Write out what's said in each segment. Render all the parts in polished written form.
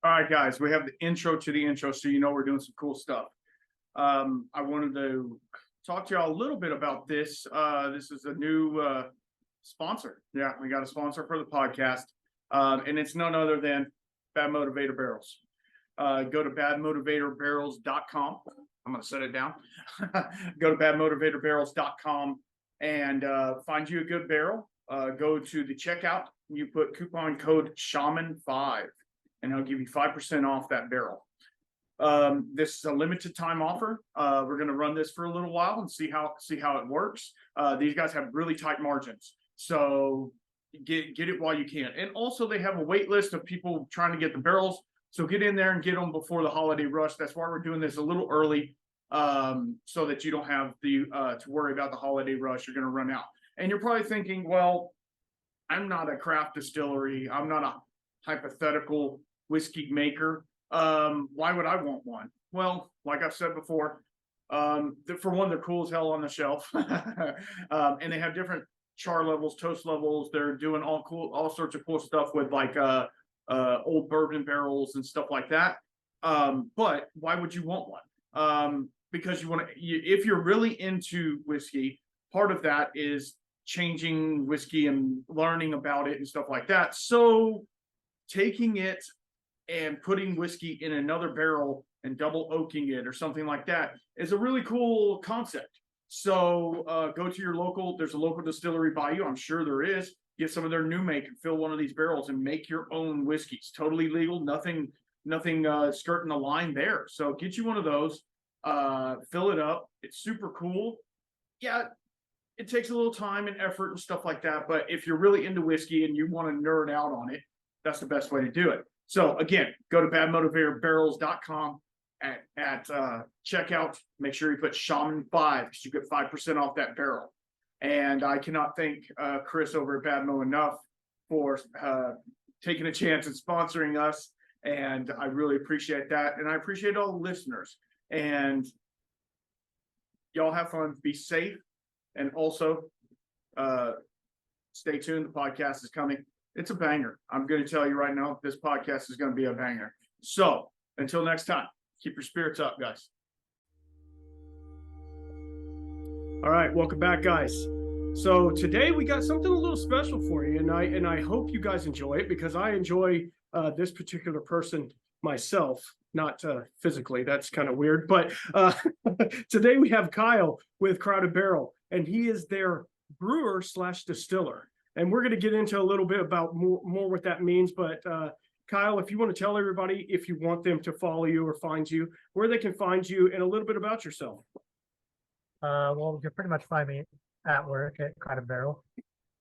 All right, guys, we have the intro to the intro, so you know we're doing some cool stuff. I wanted to talk to y'all a little bit about this. This is a new sponsor. Yeah, we got a sponsor for the podcast, and it's none other than Bad Motivator Barrels. Go to badmotivatorbarrels.com. I'm going to set it down. Go to badmotivatorbarrels.com and find you a good barrel. Go to the checkout. You put coupon code Shaman5. And they'll give you 5% off that barrel. This is a limited time offer. We're going to run this for a little while and see how it works. These guys have really tight margins, so get it while you can. And also, they have a wait list of people trying to get the barrels. So get in there and get them before the holiday rush. That's why we're doing this a little early, so that you don't have to worry about the holiday rush. You're going to run out. And you're probably thinking, well, I'm not a craft distillery. I'm not a hypothetical whiskey maker. Why would I want one? Well, like I've said before, for one, they're cool as hell on the shelf. And they have different char levels, toast levels. They're doing all sorts of cool stuff with like old bourbon barrels and stuff like that. But why would you want one? Because if you're really into whiskey, part of that is changing whiskey and learning about it and stuff like that. So taking it and putting whiskey in another barrel and double oaking it or something like that is a really cool concept. So go to your local, there's a local distillery by you. I'm sure there is. Get some of their new make and fill one of these barrels and make your own whiskeys. Totally legal, nothing skirting the line there. So get you one of those, fill it up. It's super cool. Yeah, it takes a little time and effort and stuff like that. But if you're really into whiskey and you want to nerd out on it, that's the best way to do it. So again, go to badmotivatorbarrels.com at checkout. Make sure you put Shaman5 because you get 5% off that barrel. And I cannot thank Chris over at Badmo enough for taking a chance and sponsoring us. And I really appreciate that. And I appreciate all the listeners. And y'all have fun, be safe, and also stay tuned. The podcast is coming. It's a banger. I'm going to tell you right now, this podcast is going to be a banger. So until next time, keep your spirits up, guys. All right, welcome back, guys. So today we got something a little special for you, and I hope you guys enjoy it because I enjoy this particular person myself, not physically. That's kind of weird, but today we have Kyle with Crowded Barrel, and he is their brewer / distiller. And we're going to get into a little bit about more what that means. But Kyle, if you want to tell everybody, if you want them to follow you or find you, where they can find you, and a little bit about yourself. Well, you can pretty much find me at work at Crowded Barrel.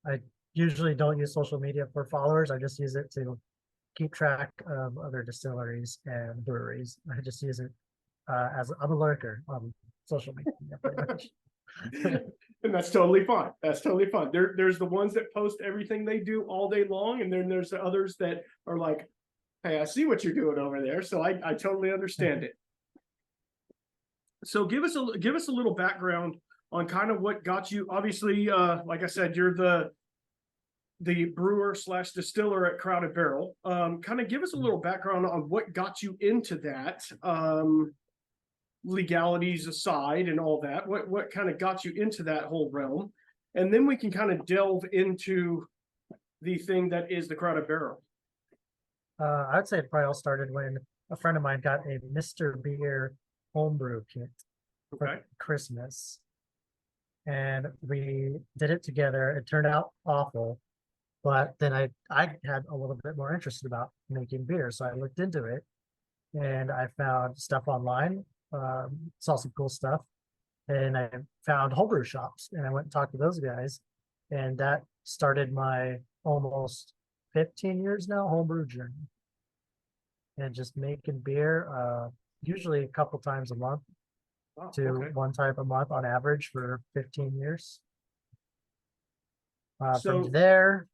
I usually don't use social media for followers. I just use it to keep track of other distilleries and breweries. I just use it as I'm a lurker on social media, pretty much. And that's totally fine. That's totally fine. There's the ones that post everything they do all day long, and then there's the others that are like, hey, I see what you're doing over there, so I totally understand it. So give us a little background on kind of what got you. Obviously, like I said, you're the brewer / distiller at Crowded Barrel. Kind of give us a little background on what got you into that. Legalities aside and all that, what kind of got you into that whole realm, and then we can kind of delve into the thing that is the Crowded Barrel. I'd say it probably all started when a friend of mine got a Mr. Beer homebrew kit for Christmas, and we did it together. It turned out awful, but then I had a little bit more interested about making beer, so I looked into it, and I found stuff online. Saw some cool stuff, and I found homebrew shops, and I went and talked to those guys, and that started my almost 15 years now homebrew journey, and just making beer usually a couple times a month one type a month on average for 15 years. So from there,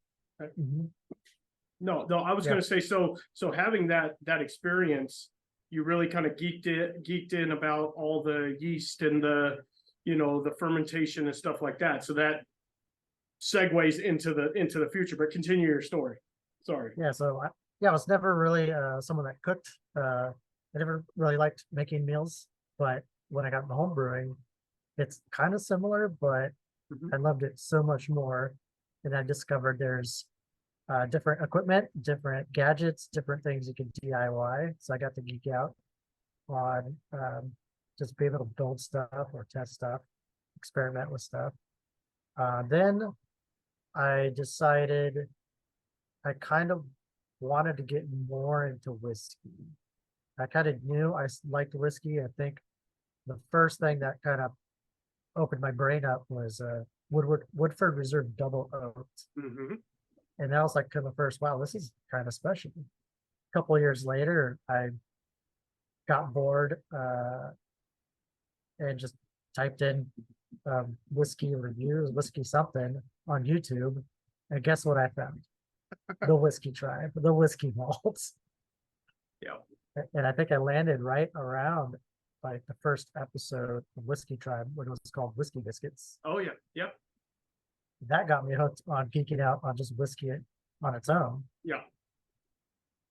no, I was going to say, so having that experience, you really kind of geeked in about all the yeast and the fermentation and stuff like that. So that segues into the future, but continue your story. Sorry. Yeah. So yeah, I was never really someone that cooked. I never really liked making meals, but when I got into home brewing, it's kind of similar, but Mhm. I loved it so much more. And I discovered there's different equipment, different gadgets, different things you can DIY. So I got to geek out on just being able to build stuff or test stuff, experiment with stuff. Then I decided I kind of wanted to get more into whiskey. I kind of knew liked whiskey. I think the first thing that kind of opened my brain up was Woodford Reserve Double Oak. Mhm. And that was like kind of the first, wow, this is kind of special. A couple of years later, I got bored and just typed in whiskey reviews, whiskey something on YouTube. And guess what I found? The Whiskey Tribe, the whiskey malts. Yeah. And I think I landed right around like the first episode of Whiskey Tribe, when it was called Whiskey Biscuits. Oh yeah. Yep. That got me hooked on geeking out on just whiskey on its own. Yeah.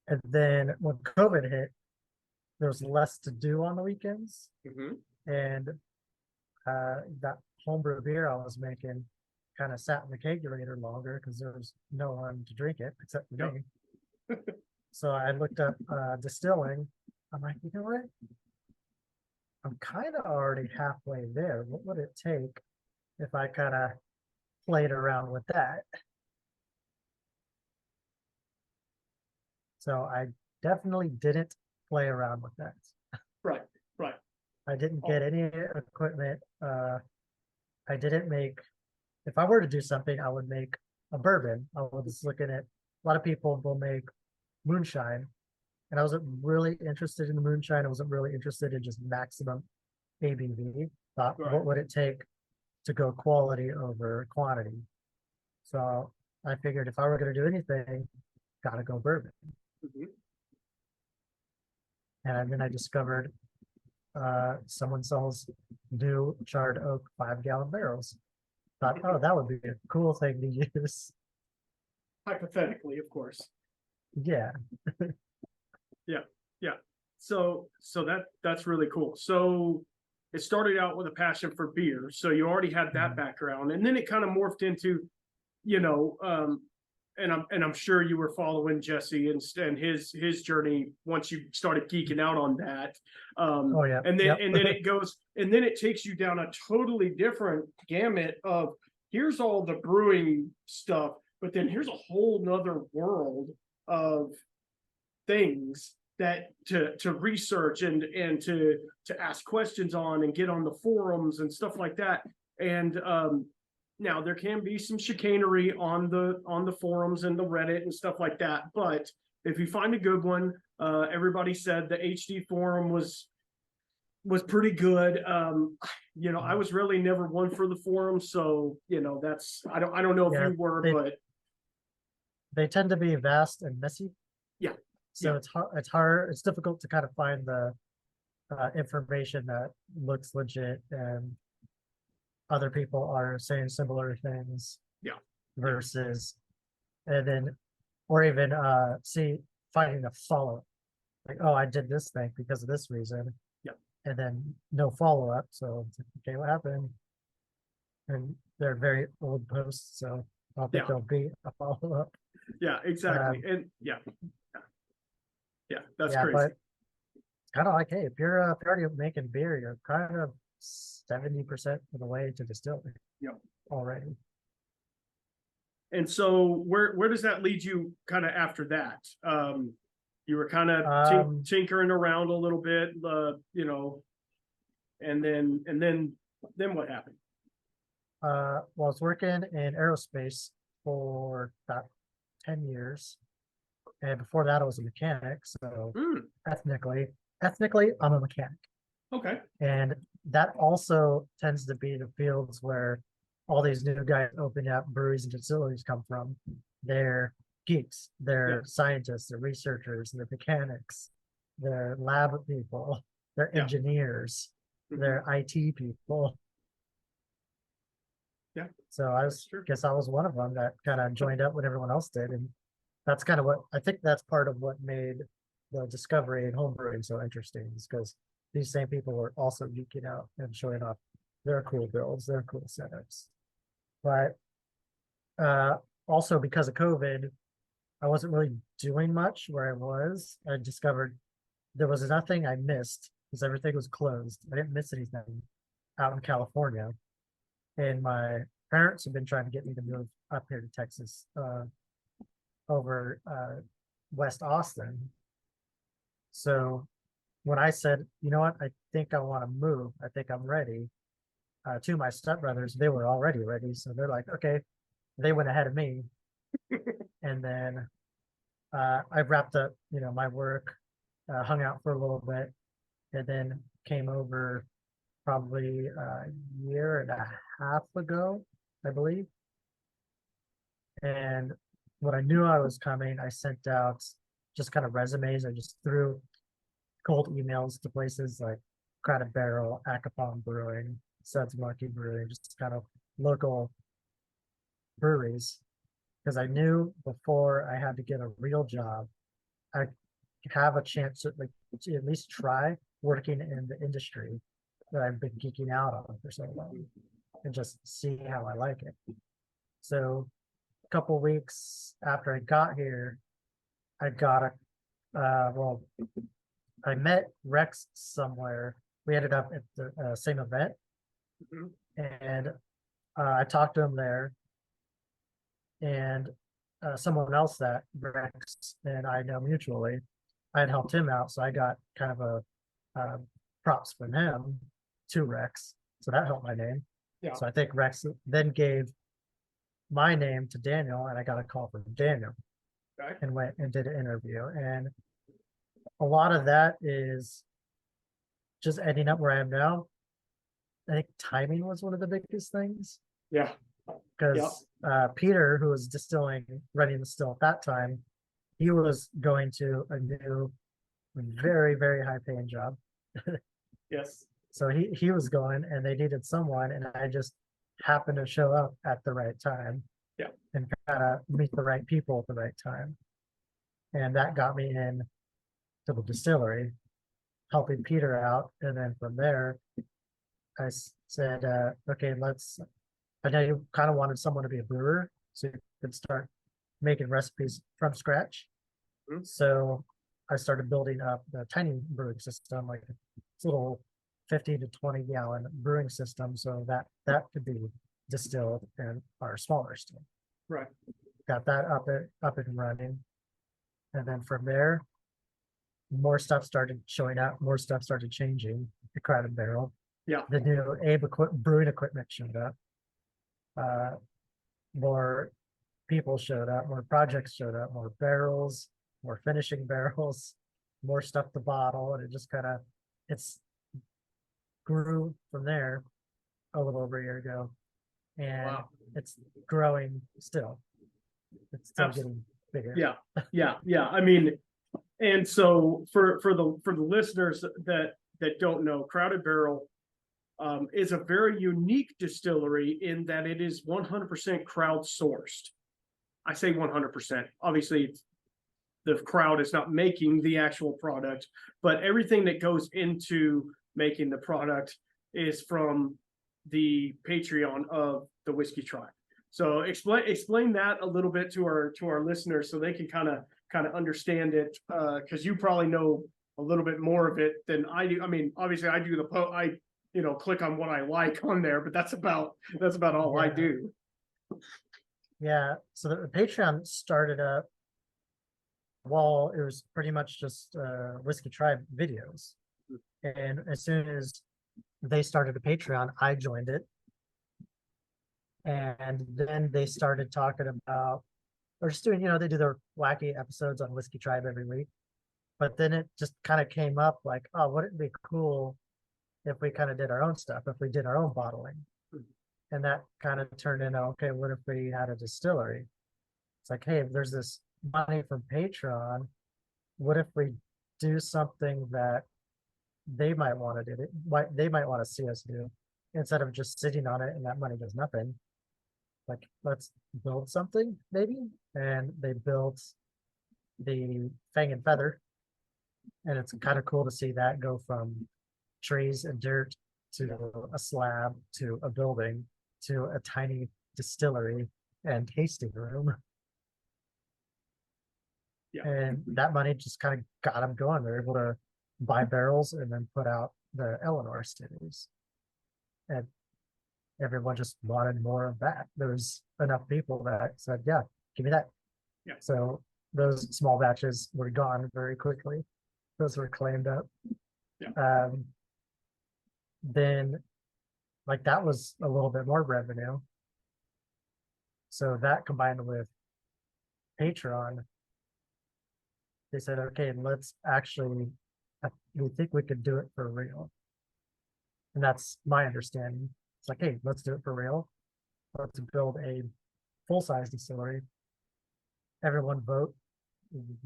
And then when COVID hit, there was less to do on the weekends. Mhm. And that homebrew beer I was making kind of sat in the kegerator longer because there was no one to drink it except for Yep. me. So I looked up distilling. I'm like, you know what? I'm kind of already halfway there. What would it take if I kind of played around with that? So I definitely didn't play around with that. Right. Right. I didn't Oh. get any equipment. I didn't make, if I were to do something, I would make a bourbon. I was looking at, a lot of people will make moonshine, and I wasn't really interested in the moonshine. I wasn't really interested in just maximum ABV. Thought, Right. what would it take to go quality over quantity? So I figured if I were going to do anything, gotta go bourbon. Mhm. And then I discovered someone sells new charred oak 5-gallon barrels. Thought, oh, that would be a cool thing to use. Hypothetically, of course. Yeah. Yeah. Yeah. So that's really cool. So it started out with a passion for beer. So you already had that Mhm. background, and then it kind of morphed into, you know, and I'm sure you were following Jesse and his journey once you started geeking out on that. Oh yeah. And then Yep. and then it goes and then it takes you down a totally different gamut of, here's all the brewing stuff, but then here's a whole nother world of things that to research and to ask questions on and get on the forums and stuff like that. And now there can be some chicanery on the forums and the Reddit and stuff like that, but if you find a good one, everybody said the HD forum was pretty good. You know, I was really never one for the forum, so you know, that's, I don't know if Yeah. you were, They but they tend to be vast and messy. yeah. So Yeah. it's difficult to kind of find the information that looks legit and other people are saying similar things Yeah. versus, and then, or even see, finding a follow-up. Like, oh, I did this thing because of this reason. Yeah. And then no follow-up. So it's like, okay, what happened? And they're very old posts, so I don't think Yeah. there'll be a follow-up. Yeah, exactly. And yeah, that's Yeah, crazy. but kind of like, hey, if you're already making beer, you're kind of 70% of the way to distilling. Yep. Already. And so where does that lead you kind of after that? You were kind of tinkering around a little bit, you know, and then what happened? Well, I was working in aerospace for about 10 years. And before that, I was a mechanic. So ethnically, I'm a mechanic. Okay. And that also tends to be the fields where all these new guys opening up breweries and distilleries come from. They're geeks, they're scientists, they're researchers, they're mechanics, they're lab people, they're engineers, they're IT people. Yeah. So I guess I was one of them that kind of joined up when everyone else did and that's kind of what I think that's part of what made the discovery and homebrewing so interesting, is because these same people were also geeking out and showing off their cool builds, their cool setups. But also because of COVID, I wasn't really doing much where I was. I discovered there was nothing I missed because everything was closed. I didn't miss anything out in California. And my parents have been trying to get me to move up here to Texas, over West Austin. So when I said, you know what, I think I want to move, I think I'm ready, to my stepbrothers, they were already ready. So they're like, okay, they went ahead of me. And then I wrapped up, my work, hung out for a little bit, and then came over probably a year and a half ago, I believe. And when I knew I was coming, I sent out just kind of resumes. I just threw cold emails to places like Crowded Barrel, Acapon Brewing, Suds Monkey Brewing, just kind of local breweries. Because I knew before I had to get a real job, I have a chance to at least try working in the industry that I've been geeking out on for so long and just see how I like it. So a couple weeks after I got here, I got I met Rex somewhere. We ended up at the same event, and I talked to him there, and someone else that Rex and I know mutually, I had helped him out, so I got kind of a props from him to Rex, so that helped my name. Yeah. So I think Rex then gave my name to Daniel, and I got a call from Daniel, Okay. and went and did an interview. And a lot of that is just ending up where I am now. I think timing was one of the biggest things, Yeah. because Peter, who was running the still at that time, he was going to a new, very, very high paying job. Yes. So he was going, and they needed someone, and I just happened to show up at the right time. Yeah. And kind of meet the right people at the right time. And that got me in to the distillery, helping Peter out. And then from there, I said, okay, I know you kind of wanted someone to be a brewer so you could start making recipes from scratch. Mhm. So I started building up the tiny brewing system, like this little 50 to 20 gallon brewing system, so that could be distilled in our smaller still. Right. Got that up and running. And then from there, more stuff started showing up, more stuff started changing. The Crowded Barrel. Yeah. The new brewing equipment showed up. More people showed up, more projects showed up, more barrels, more finishing barrels, more stuff to bottle, and it just kind of grew from there a little over a year ago, and Wow. it's growing still. It's still Absolutely. getting bigger. Yeah. I mean, and so for the listeners that don't know, Crowded Barrel is a very unique distillery in that it is 100% crowdsourced. I say 100%. Obviously, the crowd is not making the actual product, but everything that goes into making the product is from the Patreon of the Whiskey Tribe. So explain that a little bit to our listeners so they can kind of understand it, because you probably know a little bit more of it than I do. I mean, obviously I do click on what I like on there, but that's about all I do. Yeah. So the Patreon started up while it was pretty much just Whiskey Tribe videos. And as soon as they started a Patreon, I joined it. And then they started talking about, or just doing, they do their wacky episodes on Whiskey Tribe every week. But then it just kind of came up like, oh, wouldn't it be cool if we kind of did our own stuff, if we did our own bottling? And that kind of turned into, okay, what if we had a distillery? It's like, hey, if there's this money from Patreon, what if we do something that they might want to do? They might want to see us do, instead of just sitting on it and that money does nothing. Like, let's build something maybe. And they built the Fang and Feather. And it's kind of cool to see that go from trees and dirt to a slab to a building to a tiny distillery and tasting room. Yeah. And that money just kind of got them going. They're able to buy barrels and then put out the Eleanor series. And everyone just wanted more of that. There was enough people that said, yeah, give me that. Yeah. So those small batches were gone very quickly. Those were claimed up. Yeah. Then like that was a little bit more revenue. So that combined with Patreon, they said, okay, let's actually, we think we could do it for real. And that's my understanding. It's like, hey, let's do it for real. Let's build a full-size distillery. Everyone vote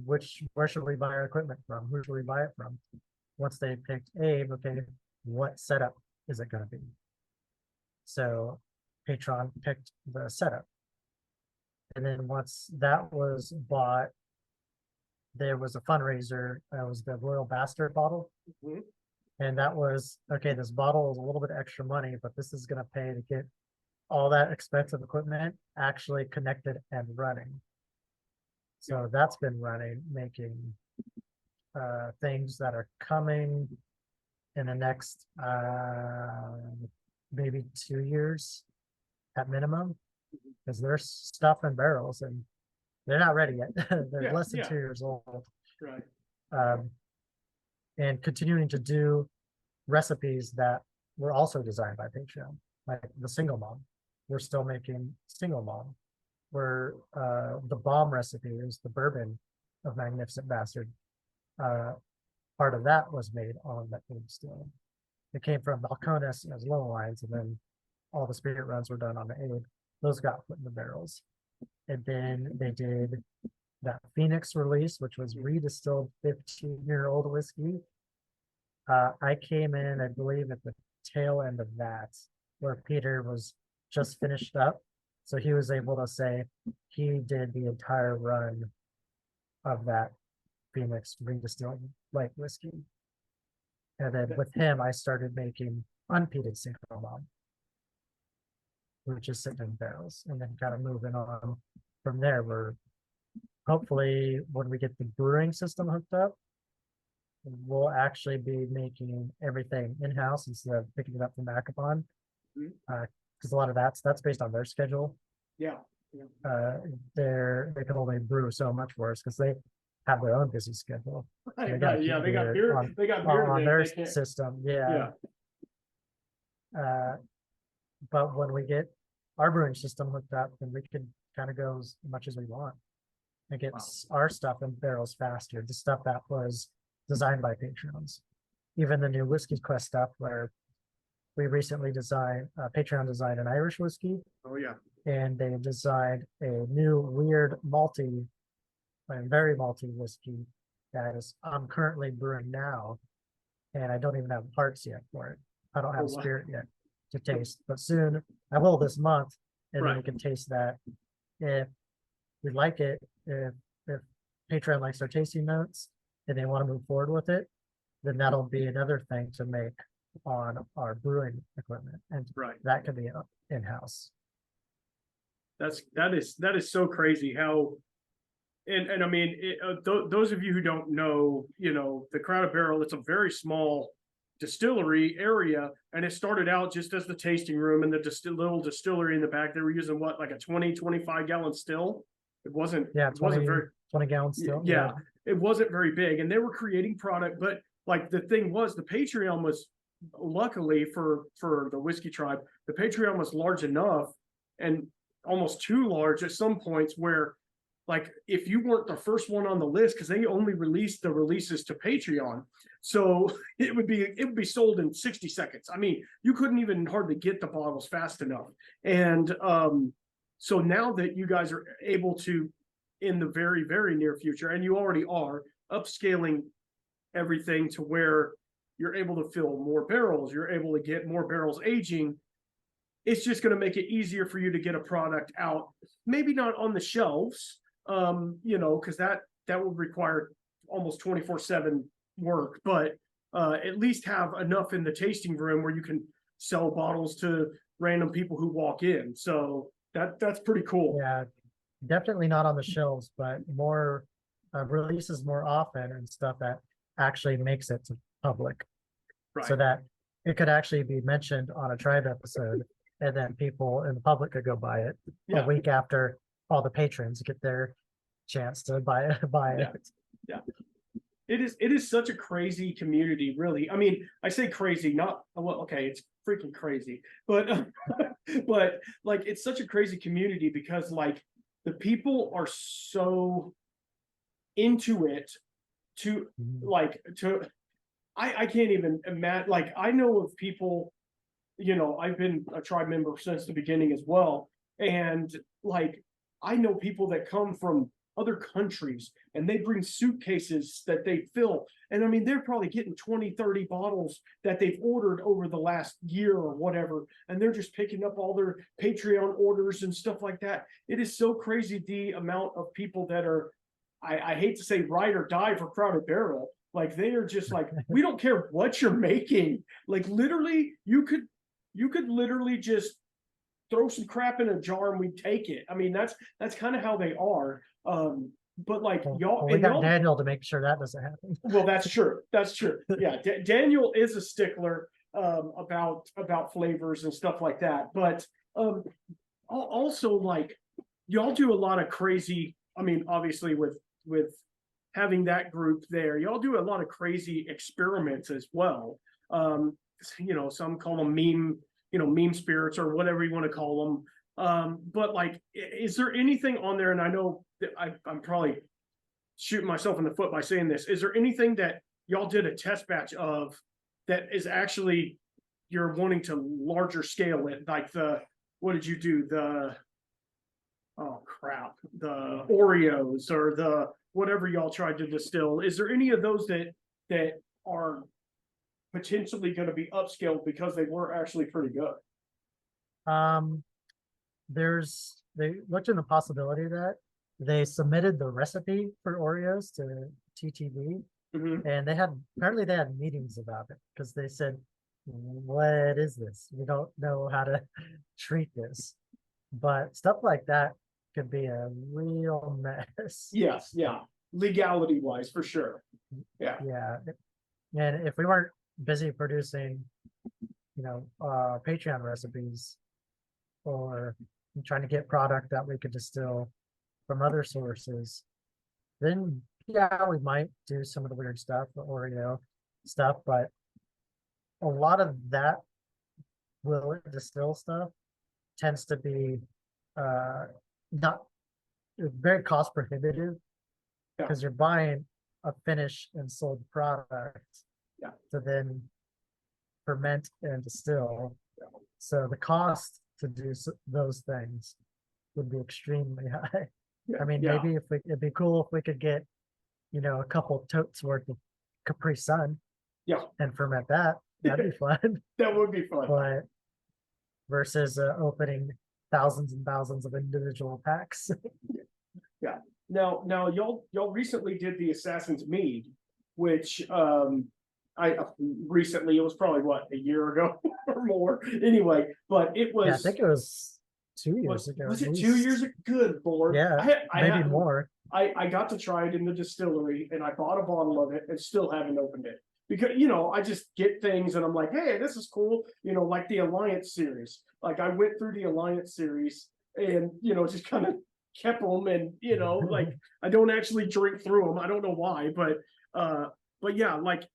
where should we buy our equipment from? Who should we buy it from? Once they picked Abe, okay, what setup is it going to be? So Patreon picked the setup. And then once that was bought, there was a fundraiser. That was the Royal Bastard bottle. Mhm. And that was, okay, this bottle is a little bit extra money, but this is going to pay to get all that expensive equipment actually connected and running. So that's been running, making things that are coming in the next maybe 2 years at minimum, because there's stuff in barrels and they're not ready yet. They're less than 2 years old. Right. And continuing to do recipes that were also designed by Patreon, like the single mom. We're still making single mom. Where the bomb recipe is the bourbon of Magnificent Bastard. Part of that was made on that Abe still. It came from Balcones as low lines, and then all the spirit runs were done on the Abe. Those got put in the barrels. And then they did that Phoenix release, which was redistilled 15-year-old whiskey. I came in, I believe, at the tail end of that, where Peter was just finished up. So he was able to say he did the entire run of that Phoenix redistilled light whiskey. And then with him, I started making unpeated single malt, which is sitting in barrels, and then kind of moving on from there. We're hopefully, when we get the brewing system hooked up, we'll actually be making everything in-house instead of picking it up from Acapon. Because a lot of that's based on their schedule. Yeah. They can only brew so much for us because they have their own busy schedule. Right, They gotta right. Yeah, keep they got it beer. on- They got beer on today, their they can't- system. Yeah. But when we get our brewing system hooked up, then we can kind of go as much as we want and get our stuff in barrels faster. The stuff that was designed by Patreons, even the new Whiskey Quest stuff, where we recently designed Patreon designed an Irish whiskey. Oh yeah. And they designed a new weird malty, very malty whiskey that is I'm currently brewing now, and I don't even have parts yet for it. I don't have spirit yet to taste, but soon I will this month, and then we can taste that. If we like it, if Patreon likes our tasting notes and they want to move forward with it, then that'll be another thing to make on our brewing equipment, and that can be in-house. That is so crazy how, and I mean, those of you who don't know, the Crown and Barrel, it's a very small distillery area, and it started out just as the tasting room and the little distillery in the back. They were using what, like a 25 gallon still. It wasn't 20 gallons still. Yeah, it wasn't very big, and they were creating product. But like the thing was, the Patreon was, luckily for the Whiskey Tribe, the Patreon was large enough and almost too large at some points where, like, if you weren't the first one on the list, because they only released the releases to Patreon, so it would be sold in 60 seconds. I mean, you couldn't even hardly get the bottles fast enough. And so now that you guys are able to, in the very, very near future, and you already are, upscaling everything to where you're able to fill more barrels, you're able to get more barrels aging, it's just going to make it easier for you to get a product out, maybe not on the shelves, because that would require almost 24/7 work, but at least have enough in the tasting room where you can sell bottles to random people who walk in. So that's pretty cool. Yeah, definitely not on the shelves, but more releases more often and stuff that actually makes it to public, so Right. that it could actually be mentioned on a Tribe episode, and then people in the public could go buy it Yeah. a week after all the patrons get their chance to buy Yeah. it. Yeah. It is such a crazy community, really. I mean, I say crazy, not well, okay, it's freaking crazy, but but like it's such a crazy community because like the people are so into it to like to I can't even imagine. Like I know of people, I've been a Tribe member since the beginning as well, and like I know people that come from other countries and they bring suitcases that they fill, and I mean they're probably getting 20, 30 bottles that they've ordered over the last year or whatever, and they're just picking up all their Patreon orders and stuff like that. It is so crazy the amount of people that are, I hate to say ride or die for Crowded Barrel. Like they are just like, we don't care what you're making. Like literally you could literally just throw some crap in a jar and we take it. I mean, that's kind of how they are. But like Well, we got Daniel to make sure that doesn't happen. Well, that's true. That's true. Yeah, Daniel is a stickler about flavors and stuff like that. But also like y'all do a lot of crazy. I mean, obviously with having that group there, y'all do a lot of crazy experiments as well. Some call them meme spirits or whatever you want to call them. But like, is there anything on there? And I know that I'm probably shooting myself in the foot by saying this. Is there anything that y'all did a test batch of that is actually you're wanting to larger scale it? Like what did you do? Oh crap, the Oreos or the whatever y'all tried to distill. Is there any of those that are potentially going to be upscaled because they were actually pretty good? They looked in the possibility that they submitted the recipe for Oreos to TTV, and apparently they had meetings about it because they said, what is this? We don't know how to treat this. But stuff like that could be a real mess. Yes, yeah. Legality wise, for sure. Yeah. Yeah. And if we weren't busy producing, Patreon recipes or trying to get product that we could distill from other sources, then yeah, we might do some of the weird stuff, the Oreo stuff, but a lot of that will distill stuff tends to be not very cost prohibitive because you're buying a finished and sold product to then ferment and distill. So the cost to do those things would be extremely high. I mean, maybe it'd be cool if we could get, a couple totes worth of Capri Sun, and ferment that. That'd be fun. That would be fun. But versus opening thousands and thousands of individual packs. Yeah. Now y'all recently did the Assassin's Mead, which I recently, it was probably what, a year ago or more. Anyway, but it was. Yeah, I think it was 2 years ago. Was it 2 years ago? Good Lord. Yeah, maybe more. I got to try it in the distillery and I bought a bottle of it and still haven't opened it. Because, I just get things and I'm like, hey, this is cool. Like the Alliance series. Like I went through the Alliance series and, just kind of kept them and, like I don't actually drink through them. I don't know why, but yeah, like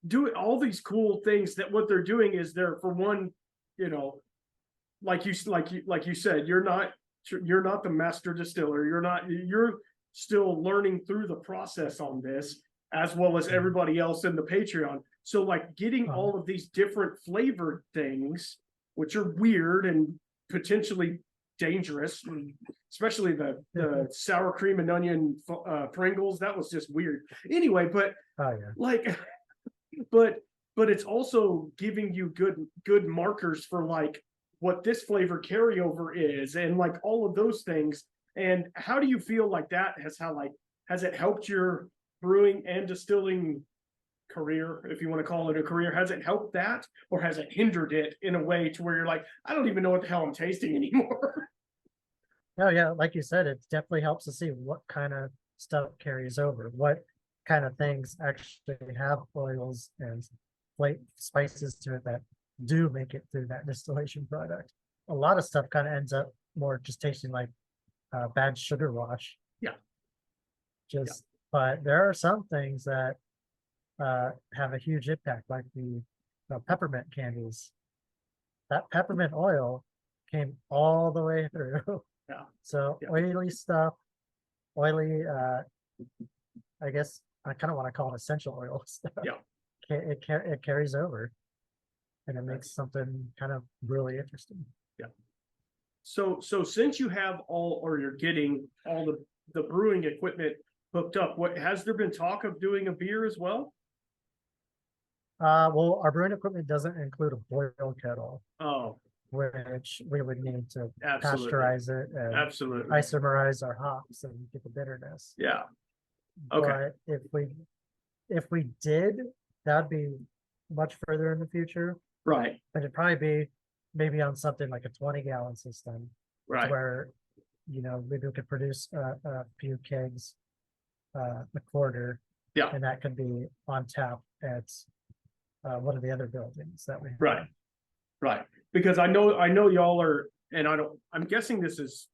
do all these cool things that what they're doing is they're for one, like you said, you're not the master distiller. You're still learning through the process on this, as well as everybody else in the Patreon. So like getting all of these different flavored things, which are weird and potentially dangerous, especially the sour cream and onion Pringles. That was just weird. Anyway, but like, but it's also giving you good markers for like what this flavor carryover is and like all of those things. And how do you feel like that has how like has it helped your brewing and distilling career, if you want to call it a career? Has it helped that, or has it hindered it in a way to where you're like, I don't even know what the hell I'm tasting anymore? Oh yeah, like you said, it definitely helps to see what kind of stuff carries over, what kind of things actually have oils and spices to it that do make it through that distillation product. A lot of stuff kind of ends up more just tasting like bad sugar wash. Yeah. Just, but there are some things that have a huge impact, like the peppermint candies. That peppermint oil came all the way through. Yeah. So Yeah. oily stuff, oily, I guess I kind of want to call it essential oil stuff. Yeah. It carries over, and it makes something kind of really interesting. So since you have all, or you're getting all the brewing equipment hooked up, what has there been talk of doing a beer as well? Well, our brewing equipment doesn't include a boil kettle, Oh, which we would need to absolutely. pasteurize it and Absolutely. isomerize our hops and get the bitterness. Yeah. Okay. But if we did, that'd be much further in the future. Right. But it'd probably be maybe on something like a 20-gallon system, Right. where maybe we could produce a few kegs a quarter. Yeah. And that could be on tap at one of the other buildings that we have. Right. Right. Because I know y'all are, and I'm guessing this is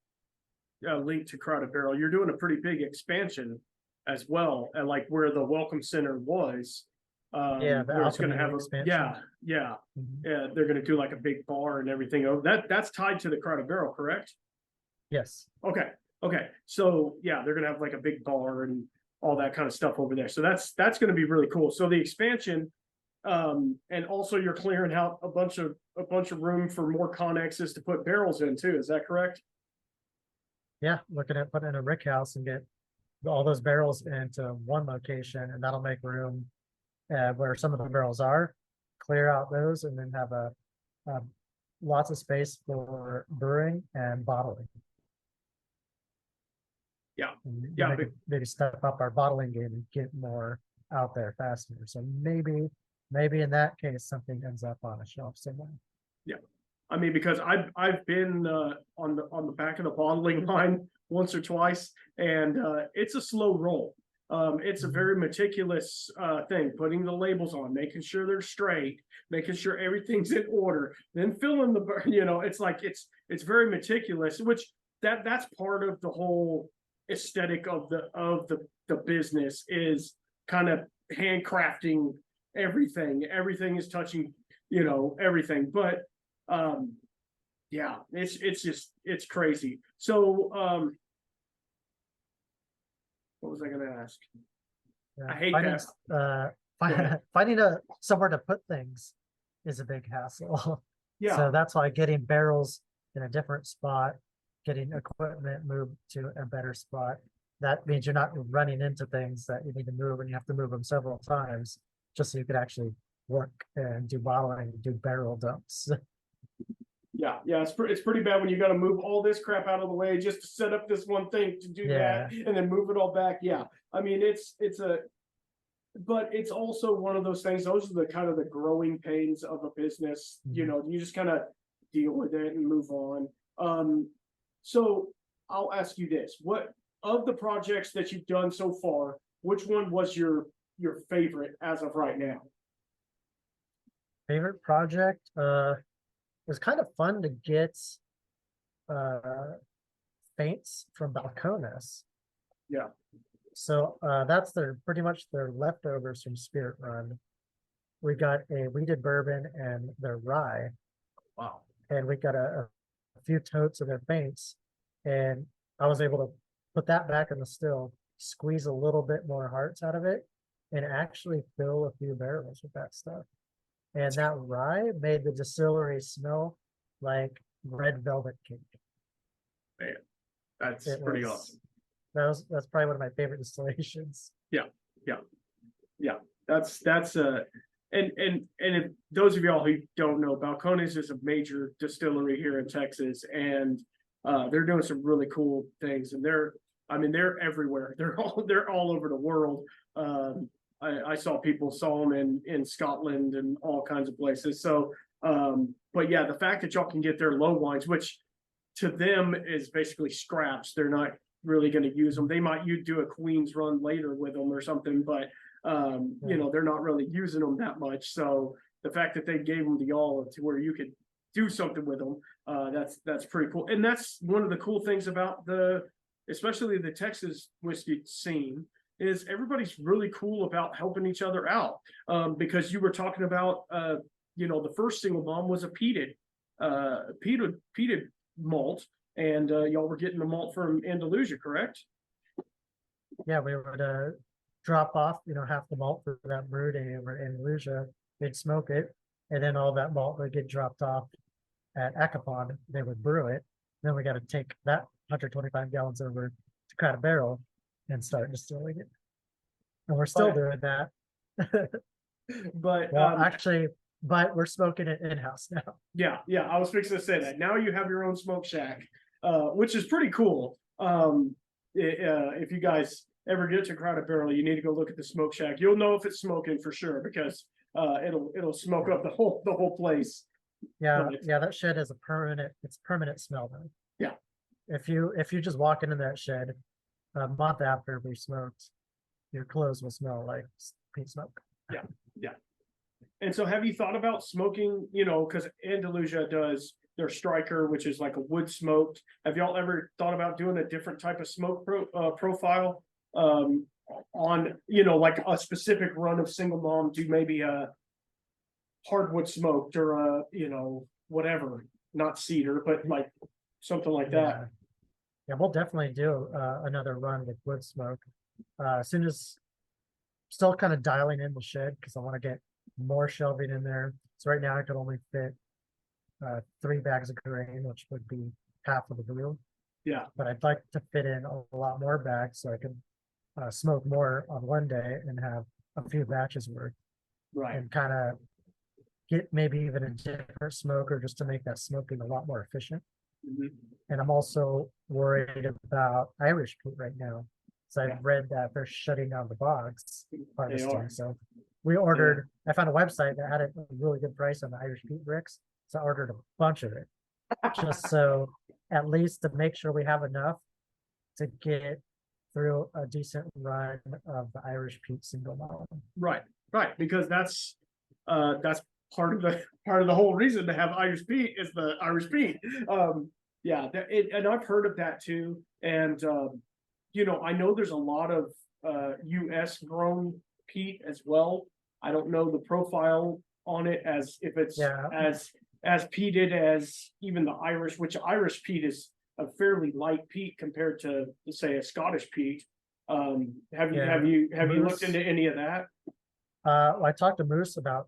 linked to Crowded Barrel. You're doing a pretty big expansion as well, and like where the Welcome Center was. Yeah, where it's going to have expansion. yeah. Mhm. Yeah, they're going to do like a big bar and everything. Oh, that's tied to the Crowded Barrel, correct? Yes. Okay. So yeah, they're going to have like a big bar and all that kind of stuff over there. So that's going to be really cool. So the expansion, and also you're clearing out a bunch of room for more connexes to put barrels in too. Is that correct? Yeah, looking at putting in a rick house and get all those barrels into one location, and that'll make room where some of the barrels are, clear out those, and then have a lots of space for brewing and bottling. Yeah. And Yeah, maybe step up our bottling game and get more out there faster. So maybe in that case something ends up on a shelf somewhere. Yeah. I mean, because I've been on the back of the bottling line once or twice, and it's a slow roll. It's a very meticulous thing, putting the labels on, making sure they're straight, making sure everything's in order, then filling the, it's like it's very meticulous, which that's part of the whole aesthetic of the business, is kind of handcrafting everything. Everything is touching, everything. But yeah, it's crazy. So what was I going to ask? Yeah, I hate finding somewhere to put things is a big hassle. Yeah. So that's why getting barrels in a different spot, getting equipment moved to a better spot, that means you're not running into things that you need to move, and you have to move them several times just so you could actually work and do bottling, do barrel dumps. Yeah, it's pretty bad when you got to move all this crap out of the way just to set up this one thing to do that, and then move it all back. Yeah, I mean but it's also one of those things. Those are the kind of the growing pains of a business. Mhm. You just kind of deal with it and move on. So I'll ask you this: what of the projects that you've done so far, which one was your favorite as of right now? Favorite project? It was kind of fun to get faints from Balcones. Yeah. So that's pretty much their leftovers from Spirit Run. We got a wheated bourbon and their rye. Wow. And we got a few totes of their faints, and I was able to put that back in the still, squeeze a little bit more hearts out of it, and actually fill a few barrels with that stuff. And that rye made the distillery smell like red velvet cake. Man, that's pretty awesome. That's probably one of my favorite distillations. Yeah. That's and if those of y'all who don't know, Balcones is a major distillery here in Texas, and they're doing some really cool things, and they're I mean, they're everywhere. They're all over the world. I saw people saw them in Scotland and all kinds of places. So, but yeah, the fact that y'all can get their low wines, which to them is basically scraps. They're not really going to use them. They might you do a Queen's run later with them or something, but you know, they're not really using them that much. So the fact that they gave them to y'all to where you could do something with them, that's pretty cool. And that's one of the cool things about especially the Texas whiskey scene, is everybody's really cool about helping each other out. Because you were talking about, you know, the first single malt was a peated malt, and y'all were getting the malt from Andalusia, correct? Yeah, we would drop off, you know, half the malt for that brew day over in Andalusia. They'd smoke it, and then all that malt would get dropped off at Acapon. They would brew it. Then we got to take that 125 gallons over to Crowded Barrel and start distilling it. And we're still doing that. But Well, actually, but we're smoking it in-house now. yeah, I was fixing to say that. Now you have your own smoke shack, which is pretty cool. If you guys ever get to Crowded Barrel, you need to go look at the smoke shack. You'll know if it's smoking for sure, because it'll smoke up the whole place. Yeah, But yeah, that shed is permanent smell though. Yeah. If you just walk into that shed a month after we smoked, your clothes will smell like peat smoke. Yeah. And so have you thought about smoking, you know, because Andalusia does their striker, which is like a wood smoked. Have y'all ever thought about doing a different type of smoke profile on, you know, like a specific run of single malt, do maybe a hardwood smoked or a, you know, whatever, not cedar, but like something like that. Yeah, we'll definitely do another run with wood smoke. As soon as still kind of dialing in the shed because I want to get more shelving in there. So right now I could only fit 3 bags of grain, which would be half of the brew. Yeah. But I'd like to fit in a lot more bags so I can smoke more on one day and have a few batches worth. Right. And kind of get maybe even a different smoker just to make that smoking a lot more efficient. Mm-hmm. And I'm also worried about Irish peat right now. So I've read that they're shutting down the bogs harvesting. So we ordered, I found a website that had a really good price on the Irish peat bricks. So I ordered a bunch of it just so at least to make sure we have enough to get through a decent run of the Irish peat single malt. Right. Because that's part of the whole reason to have Irish peat is the Irish peat. And I've heard of that too. And you know, I know there's a lot of US grown peat as well. I don't know the profile on it as if it's as peated as even the Irish, which Irish peat is a fairly light peat compared to say a Scottish peat. Have you looked into any of that? Well, I talked to Moose about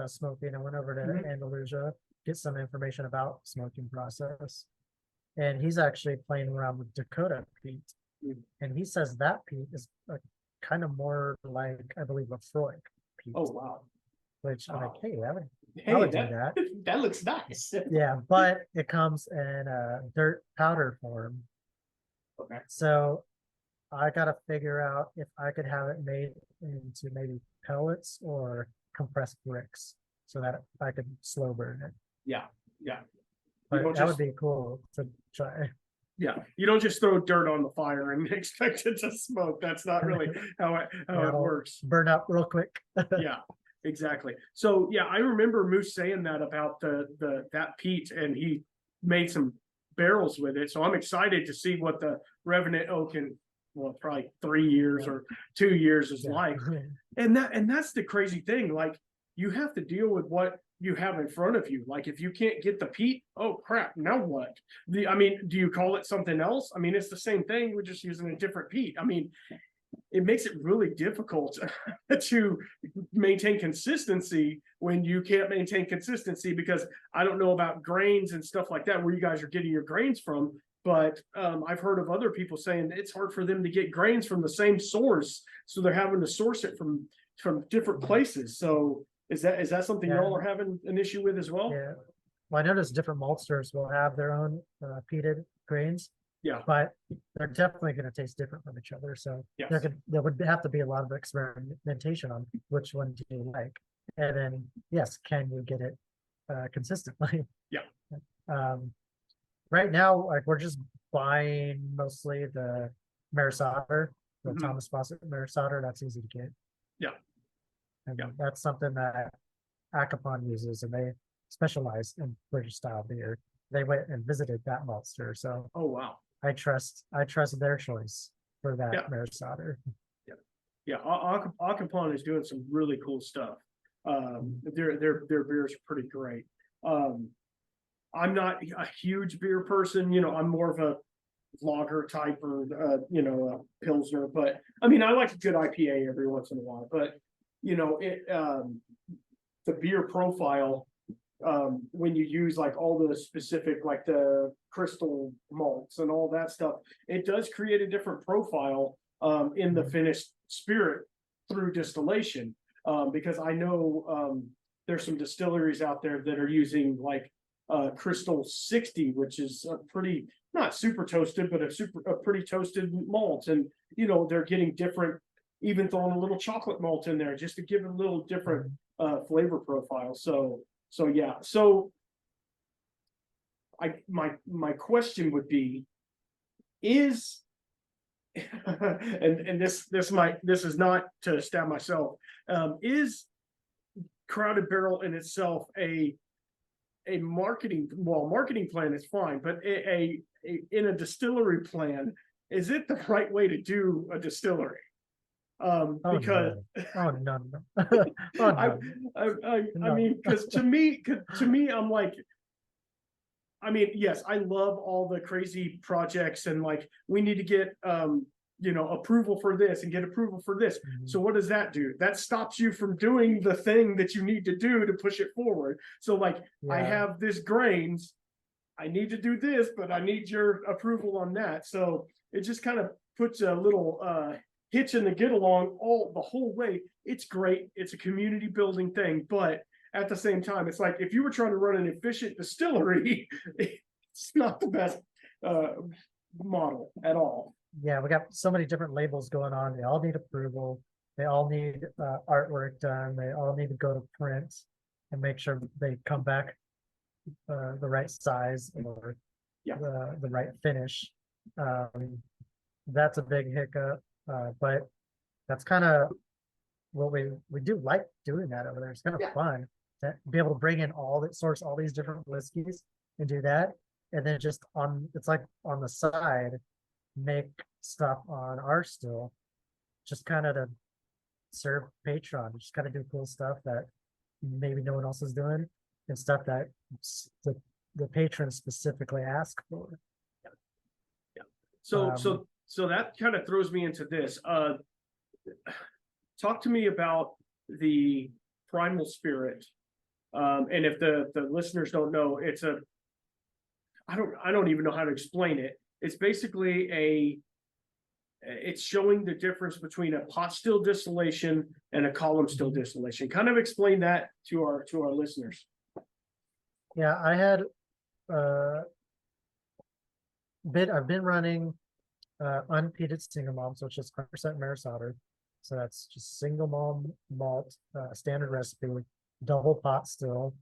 smoking. I went over to Andalusia, get some information about smoking process. And he's actually playing around with Dakota peat. And he says that peat is kind of more like, I believe, a Freud peat. Oh, wow. Which I'm like, hey, Hey, I would do that. That looks nice. Yeah, but it comes in a dirt powder form. Okay. So I gotta figure out if I could have it made into maybe pellets or compressed bricks so that I could slow burn it. Yeah. But that would be cool to try. Yeah, you don't just throw dirt on the fire and expect it to smoke. That's not really how it works. Burn up real quick. Yeah, exactly. So yeah, I remember Moose saying that about that peat, and he made some barrels with it. So I'm excited to see what the Revenant Oak in probably 3 years or 2 years is like. And that's the crazy thing. Like you have to deal with what you have in front of you. Like if you can't get the peat, oh crap, now what? I mean, do you call it something else? I mean, it's the same thing, we're just using a different peat. I mean, it makes it really difficult to maintain consistency when you can't maintain consistency, because I don't know about grains and stuff like that, where you guys are getting your grains from. But I've heard of other people saying it's hard for them to get grains from the same source. So they're having to source it from different places. So is that something y'all are having an issue with as well? Yeah. Well, I noticed different maltsters will have their own peated grains, Yeah. But they're definitely going to taste different from each other. So Yes. there would have to be a lot of experimentation on which one do you like, and then yes, can you get it consistently? Yeah. Um, right now, like we're just buying mostly the Maris Otter, the Mhm. Thomas Fawcett Maris Otter. That's easy to get. Yeah. And Yeah. that's something that Acapon uses, and they specialize in British style beer. They went and visited that maltster, so Oh, wow. I trust their choice for that Yeah. Maris Otter. Yeah, Acapon is doing some really cool stuff. Their beers are pretty great. I'm not a huge beer person, you know, I'm more of a lager type or you know, a pilsner, but I mean, I like a good IPA every once in a while, but you know, the beer profile, when you use like all the specific, like the crystal malts and all that stuff, it does create a different profile in the finished spirit through distillation. Because I know there's some distilleries out there that are using like Crystal 60, which is a pretty, not super toasted, but a pretty toasted malt. And you know, they're getting different, even throwing a little chocolate malt in there just to give it a little different flavor profile. So yeah. So my question would be, is and this is not to stab myself, is Crowded Barrel in itself a marketing plan is fine, but in a distillery plan, is it the right way to do a distillery? Because no, no. Oh no. I mean, because to me, I'm like, I mean, yes, I love all the crazy projects and like we need to get you know, approval for this and get approval for this. So what does that do? That stops you from doing the thing that you need to do to push it forward. So like I have this grains, I need to do this, but I need your approval on that. So it just kind of puts a little hitch in the get along the whole way. It's great. It's a community building thing, but at the same time, it's like if you were trying to run an efficient distillery, it's not the best model at all. Yeah, we got so many different labels going on. They all need approval. They all need artwork done. They all need to go to print and make sure they come back the right size or the right finish. That's a big hiccup, but that's kind of what we do like doing that over there. It's kind of fun to be able to bring in source all these different whiskeys and do that, and then just it's like on the side make stuff on our still, just kind of to serve Patreon, just kind of do cool stuff that maybe no one else is doing and stuff that the patrons specifically ask for. So that kind of throws me into this. Talk to me about the primal spirit. And if the listeners don't know, I don't even know how to explain it. It's basically it's showing the difference between a pot still distillation and a column still distillation. Kind of explain that to our listeners. Yeah, I've been running unpeated single malts, which is 100% Maris Otter. So that's just single malt, standard recipe, double pot still.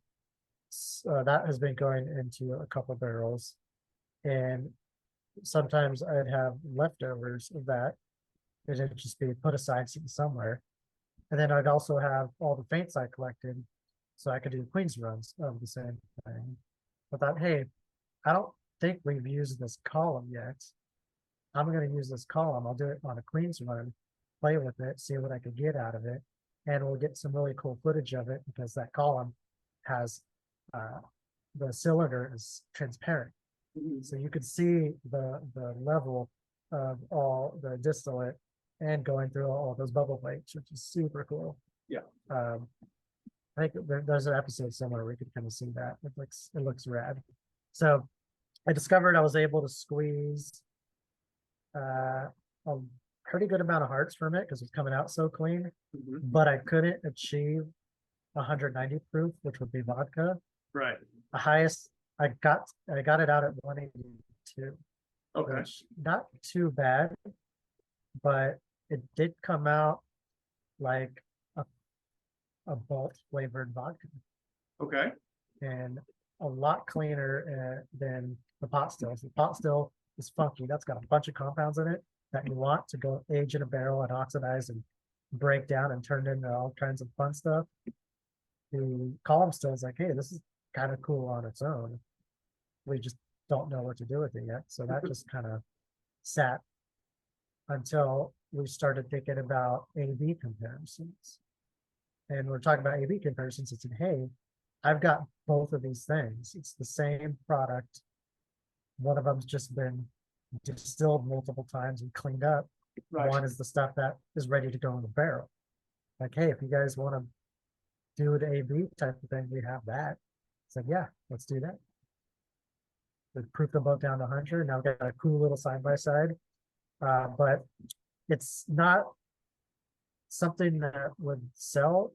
That has been going into a couple barrels, and sometimes I'd have leftovers of that. It'd just be put aside somewhere. And then I'd also have all the faints I collected, so I could do Queen's runs of the same thing. I thought, hey, I don't think we've used this column yet. I'm going to use this column. I'll do it on a Queen's run, play with it, see what I could get out of it. And we'll get some really cool footage of it because that column has the cylinder is transparent. So you could see the level of all the distillate and going through all those bubble plates, which is super cool. Yeah. I think there's an episode somewhere where we could kind of see that. It looks rad. So I discovered I was able to squeeze a pretty good amount of hearts from it because it's coming out so clean, but I couldn't achieve 190 proof, which would be vodka. Right. The highest I got it out at 182. Okay, which not too bad, but it did come out like a, a malt flavored vodka okay, and a lot cleaner than the pot still. So the pot still is funky. That's got a bunch of compounds in it that you want to go age in a barrel and oxidize and break down and turn into all kinds of fun stuff. The column still is like, hey, this is kind of cool on its own. We just don't know what to do with it yet. So that just kind of sat until we started thinking about A/B comparisons. And we're talking about A/B comparisons. It's hey, I've got both of these things. It's the same product. One of them's just been distilled multiple times and cleaned up. Right. One is the stuff that is ready to go in the barrel. Like, hey, if you guys want to do an A/B type of thing, we have that. It's like, yeah, let's do that. We proofed them both down to 100. Now we've got a cool little side by side. But it's not something that would sell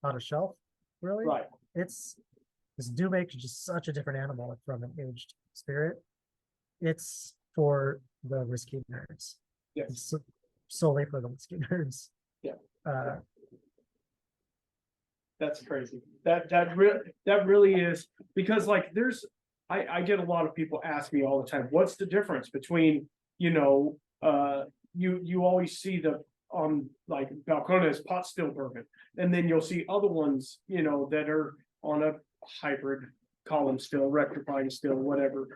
on a shelf, really. Right. It's this do make is just such a different animal from an aged spirit. It's for the whiskey nerds. Yes. It's solely for the whiskey nerds. Yeah. That's crazy. That really is, because like I get a lot of people ask me all the time, what's the difference between, you always see the like Balcones pot still bourbon, and then you'll see other ones, that are on a hybrid column still, rectifying still, whatever.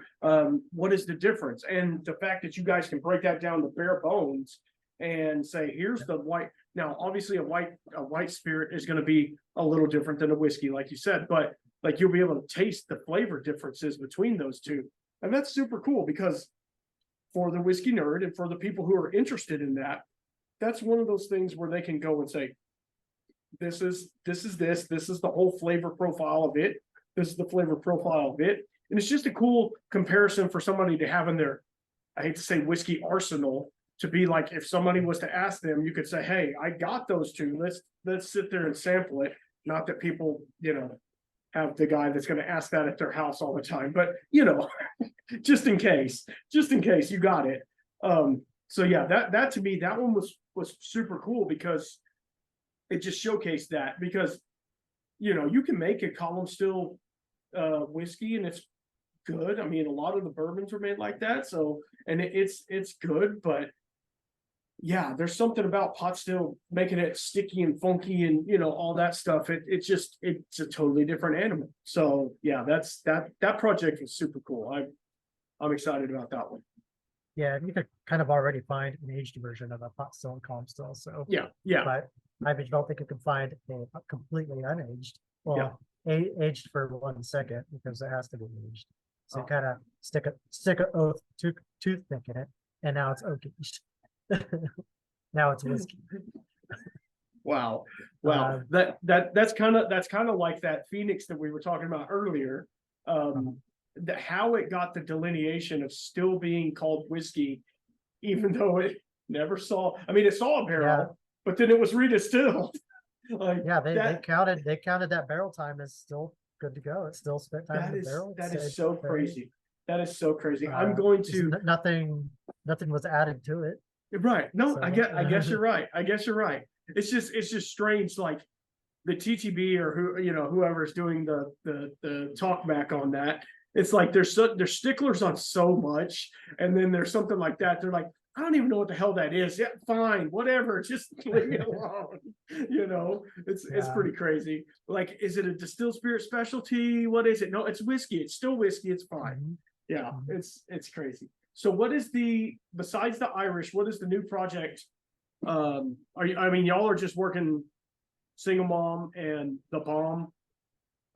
What is the difference? And the fact that you guys can break that down to bare bones and say, here's the white. Now, obviously a white spirit is going to be a little different than a whiskey, like you said, but like you'll be able to taste the flavor differences between those two. And that's super cool, because for the whiskey nerd and for the people who are interested in that, that's one of those things where they can go and say, this is the whole flavor profile of it. This is the flavor profile of it. And it's just a cool comparison for somebody to have in their, I hate to say whiskey arsenal, to be like, if somebody was to ask them, you could say, hey, I got those two. Let's sit there and sample it. Not that people, have the guy that's going to ask that at their house all the time, but just in case you got it. So yeah, that to me, that one was super cool, because it just showcased that, because you can make a column still whiskey and it's good. I mean, a lot of the bourbons are made like that, so, and it's good, but yeah, there's something about pot still making it sticky and funky and all that stuff. It's a totally different animal. So yeah, that project was super cool. I'm excited about that one. yeah, and you could kind of already find an aged version of a pot still and column still. So Yeah. but I don't think you can find a completely unaged. Well, aged for 1 second, because it has to be aged. So kind of stick a toothpick in it, and now it's oak aged. Now it's whiskey. Wow. That's kind of like that Phoenix that we were talking about earlier. How it got the delineation of still being called whiskey, even though it never saw. I mean, it saw a barrel, but then it was redistilled. Like, yeah, they counted that barrel time as still good to go. It's still spent time in the barrel. That is so crazy. That is so crazy. I'm going going to nothing was added to it. Right. No, So, I guess you're right. It's just strange, like the TTB or whoever's doing the talk back on that. It's like they're sticklers on so much, and then there's something like that. They're like, I don't even know what the hell that is. Yeah, fine, whatever. Just leave me alone. It's pretty crazy. Like, is it a distilled spirit specialty? What is it? No, it's whiskey. It's still whiskey. It's fine. Mhm. Yeah, it's crazy. So what is besides the Irish, what is the new project? Y'all are just working Single Mom and the Bomb,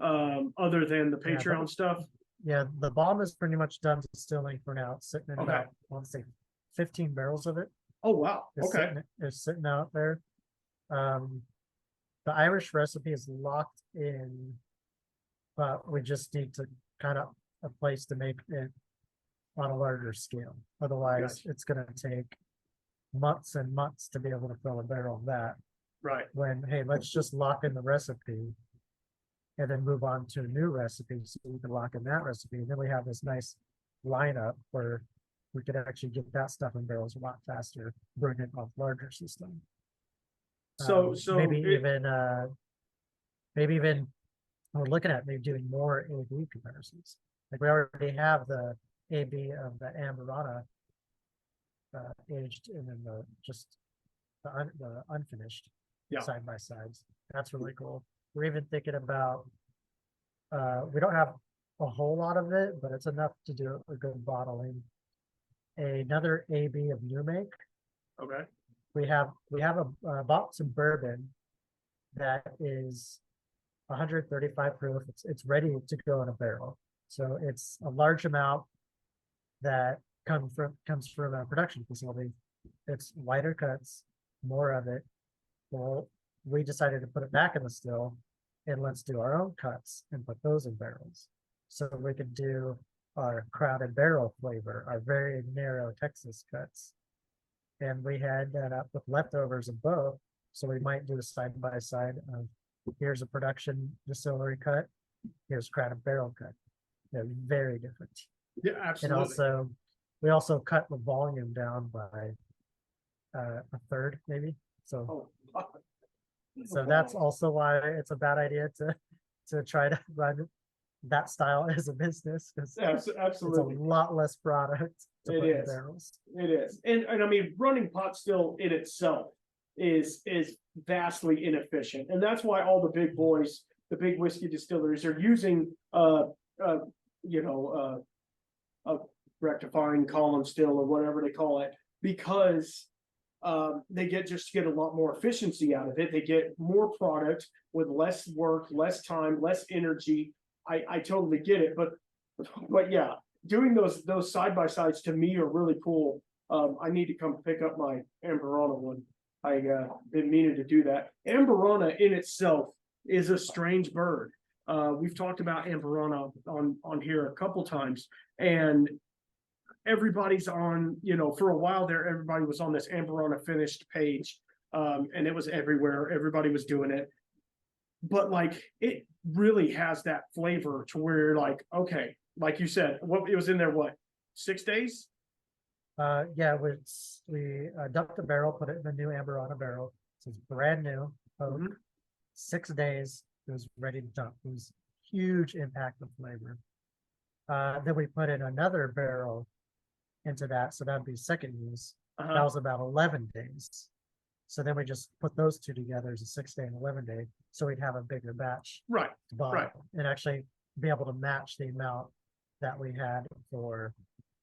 other than the Patreon stuff? Yeah, the bomb is pretty much done distilling for now. It's sitting in Okay. about, I want to say 15 barrels of it. Oh, wow. Okay. It's sitting out there. The Irish recipe is locked in, but we just need to kind of a place to make it on a larger scale. Otherwise, it's going to take months and months to be able to fill a barrel of that. Right. When, hey, let's just lock in the recipe and then move on to a new recipe so we can lock in that recipe. And then we have this nice lineup where we could actually get that stuff in barrels a lot faster, bring it off larger system. So Maybe even we're looking at maybe doing more AB comparisons. Like we already have the AB of the Amberana aged and then the unfinished side by sides. That's really cool. We're even thinking about we don't have a whole lot of it, but it's enough to do a good bottling. Another AB of new make. Okay. We have bought some bourbon that is 135 proof. It's ready to go in a barrel. So it's a large amount that comes from a production facility. It's lighter cuts, more of it. Well, we decided to put it back in the still and let's do our own cuts and put those in barrels. So we could do our crowded barrel flavor, our very narrow Texas cuts. And we had that up with leftovers of both. So we might do a side by side of here's a production distillery cut, here's crowded barrel cut. They're very different. Yeah, absolutely. And we also cut the volume down by a third, maybe. So that's also why it's a bad idea to try to run that style as a business, because absolutely it's a lot less product to put in barrels. It is. And I mean, running pot still in itself is vastly inefficient. And that's why all the big boys, the big whiskey distilleries are using a rectifying column still or whatever they call it, because they get a lot more efficiency out of it. They get more product with less work, less time, less energy. I totally get it, but yeah, doing those side by sides to me are really cool. I need to come pick up my Amberana one. I been meaning to do that. Amberana in itself is a strange bird. We've talked about Amberana on here a couple times, and everybody's on, for a while there, everybody was on this Amberana finished page, and it was everywhere. Everybody was doing it. But like, it really has that flavor to where you're like, okay, like you said, it was in there, 6 days? Yeah, we dumped the barrel, put it in the new Amberana barrel. So it's brand new. 6 days, it was ready to dump. It was huge impact of flavor. Then we put in another barrel into that, so that'd be second use. That was about 11 days. So then we just put those two together as a 6 day and 11 day, so we'd have a bigger batch, right? And actually be able to match the amount that we had for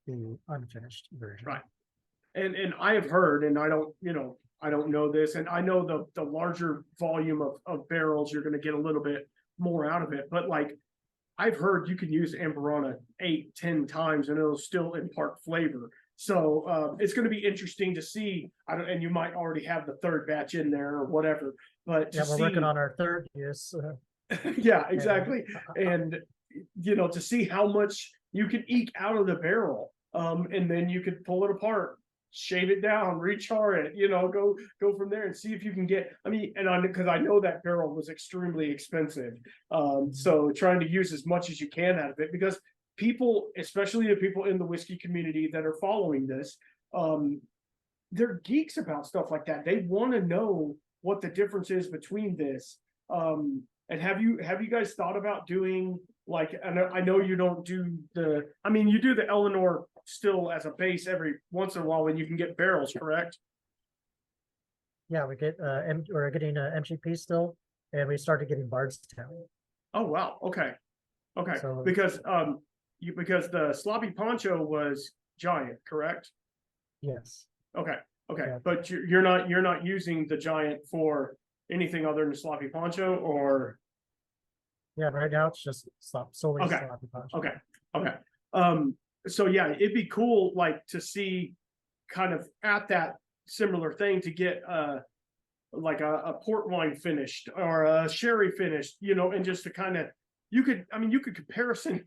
the unfinished version. Right. And I have heard, and I don't know this, and I know the larger volume of barrels, you're going to get a little bit more out of it. But like, I've heard you can use Amberana 8-10 times and it'll still impart flavor. So it's going to be interesting to see. And you might already have the third batch in there or whatever. But yeah, we're working on our third use. Yeah, exactly. And to see how much you can eke out of the barrel, and then you could pull it apart, shave it down, rechar it, go from there and see if you can get. I mean, because I know that barrel was extremely expensive, so trying to use as much as you can out of it, because people, especially the people in the whiskey community that are following this, they're geeks about stuff like that. They want to know what the difference is between this. And have you guys thought about doing, like, I know you don't do you do the Eleanor still as a base every once in a while when you can get barrels, correct? Yeah, we're getting MGP still, and we started getting Bardstown. Oh wow, okay. So, because the sloppy poncho was giant, correct? Yes. Okay. Yeah. But you're not using the giant for anything other than sloppy poncho, or? Yeah, right now it's just solely Okay. sloppy poncho. Okay. So yeah, it'd be cool, like, to see kind of at that similar thing to get like a port wine finished or a sherry finished, and just to kind of, you could comparison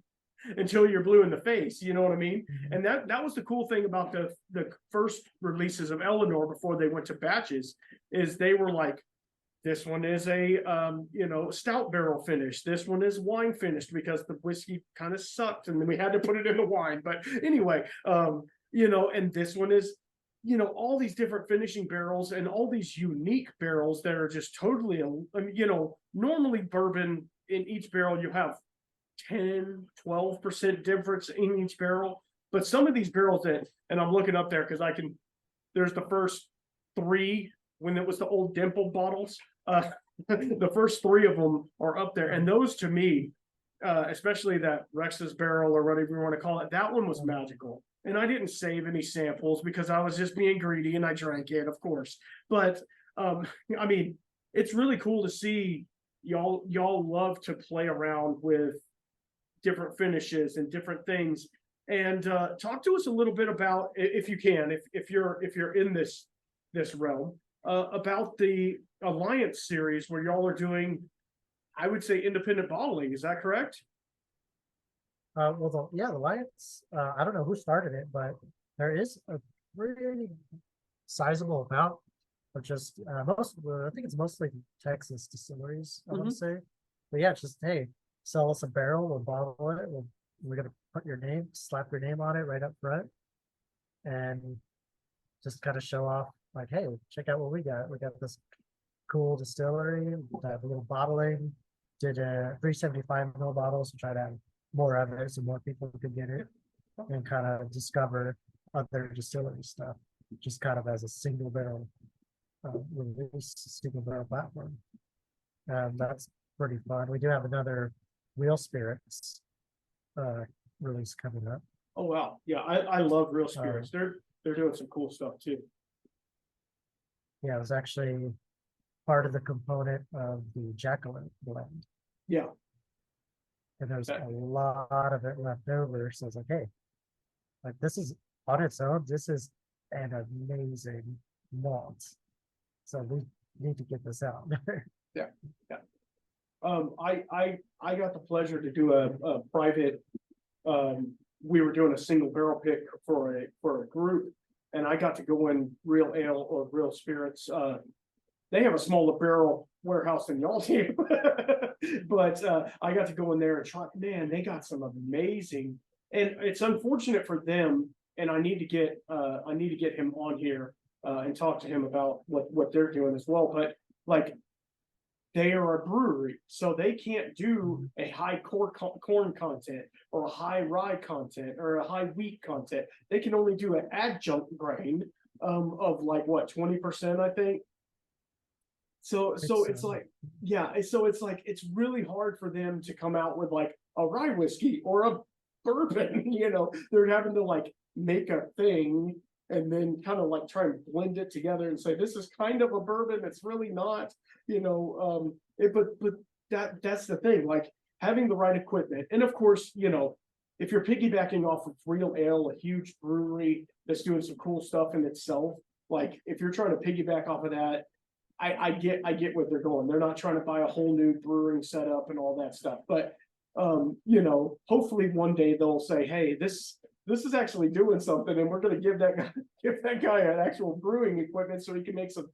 until you're blue in the face, you know what I mean? And that was the cool thing about the first releases of Eleanor before they went to batches, is they were like, this one is a stout barrel finish, this one is wine finished, because the whiskey kind of sucked and then we had to put it in the wine. But anyway, and this one is, all these different finishing barrels and all these unique barrels that are just totally, normally bourbon in each barrel, you have 10-12% difference in each barrel. But some of these barrels and I'm looking up there because there's the first three when it was the old dimple bottles. The first three of them are up there. And those to me, especially that Rex's barrel or whatever you want to call it, that one was magical. And I didn't save any samples because I was just being greedy and I drank it, of course. But I mean, it's really cool to see y'all love to play around with different finishes and different things. And talk to us a little bit about, if you can, if you're in this realm, about the Alliance series where y'all are doing, I would say, independent bottling. Is that correct? Well, the Alliance, I don't know who started it, but there is a really sizable amount of just I think it's mostly Texas distilleries, I want to say. But yeah, just hey, sell us a barrel, we'll bottle it, we're gonna put slap your name on it right up front, and just kind of show off like, hey, check out what we got. We got this cool distillery, have a little bottling, did 375 ml bottles to try to have more of it so more people could get it and kind of discover other distillery stuff, just kind of as a single barrel release, single barrel platform. That's pretty fun. We do have another Real Spirits release coming up. Oh wow, yeah, I love Real Spirits. They're doing some cool stuff too. Yeah, it was actually part of the component of the Jacqueline blend. Yeah. And there's a lot of it left over. So it's like, hey, like this is on its own, this is an amazing malt. So we need to get this out. Yeah. I got the pleasure to do a private. We were doing a single barrel pick for a group, and I got to go in Real Ale or Real Spirits. They have a smaller barrel warehouse than y'all do, but I got to go in there and try. Man, they got some amazing, and it's unfortunate for them. And I need to get him on here and talk to him about what they're doing as well. But like, they are a brewery, so they can't do a high corn content or a high rye content or a high wheat content. They can only do an adjunct grain of like what, 20%, I think. So it's like, yeah, so it's like it's really hard for them to come out with like a rye whiskey or a bourbon. They're having to like make a thing and then kind of like try and blend it together and say this is kind of a bourbon, it's really not. But that's the thing, like having the right equipment. And of course, if you're piggybacking off of Real Ale, a huge brewery that's doing some cool stuff in itself, like if you're trying to piggyback off of that, I get what they're going. They're not trying to buy a whole new brewing setup and all that stuff. But hopefully one day they'll say, hey, this is actually doing something, and we're going to give that guy an actual brewing equipment so he can make some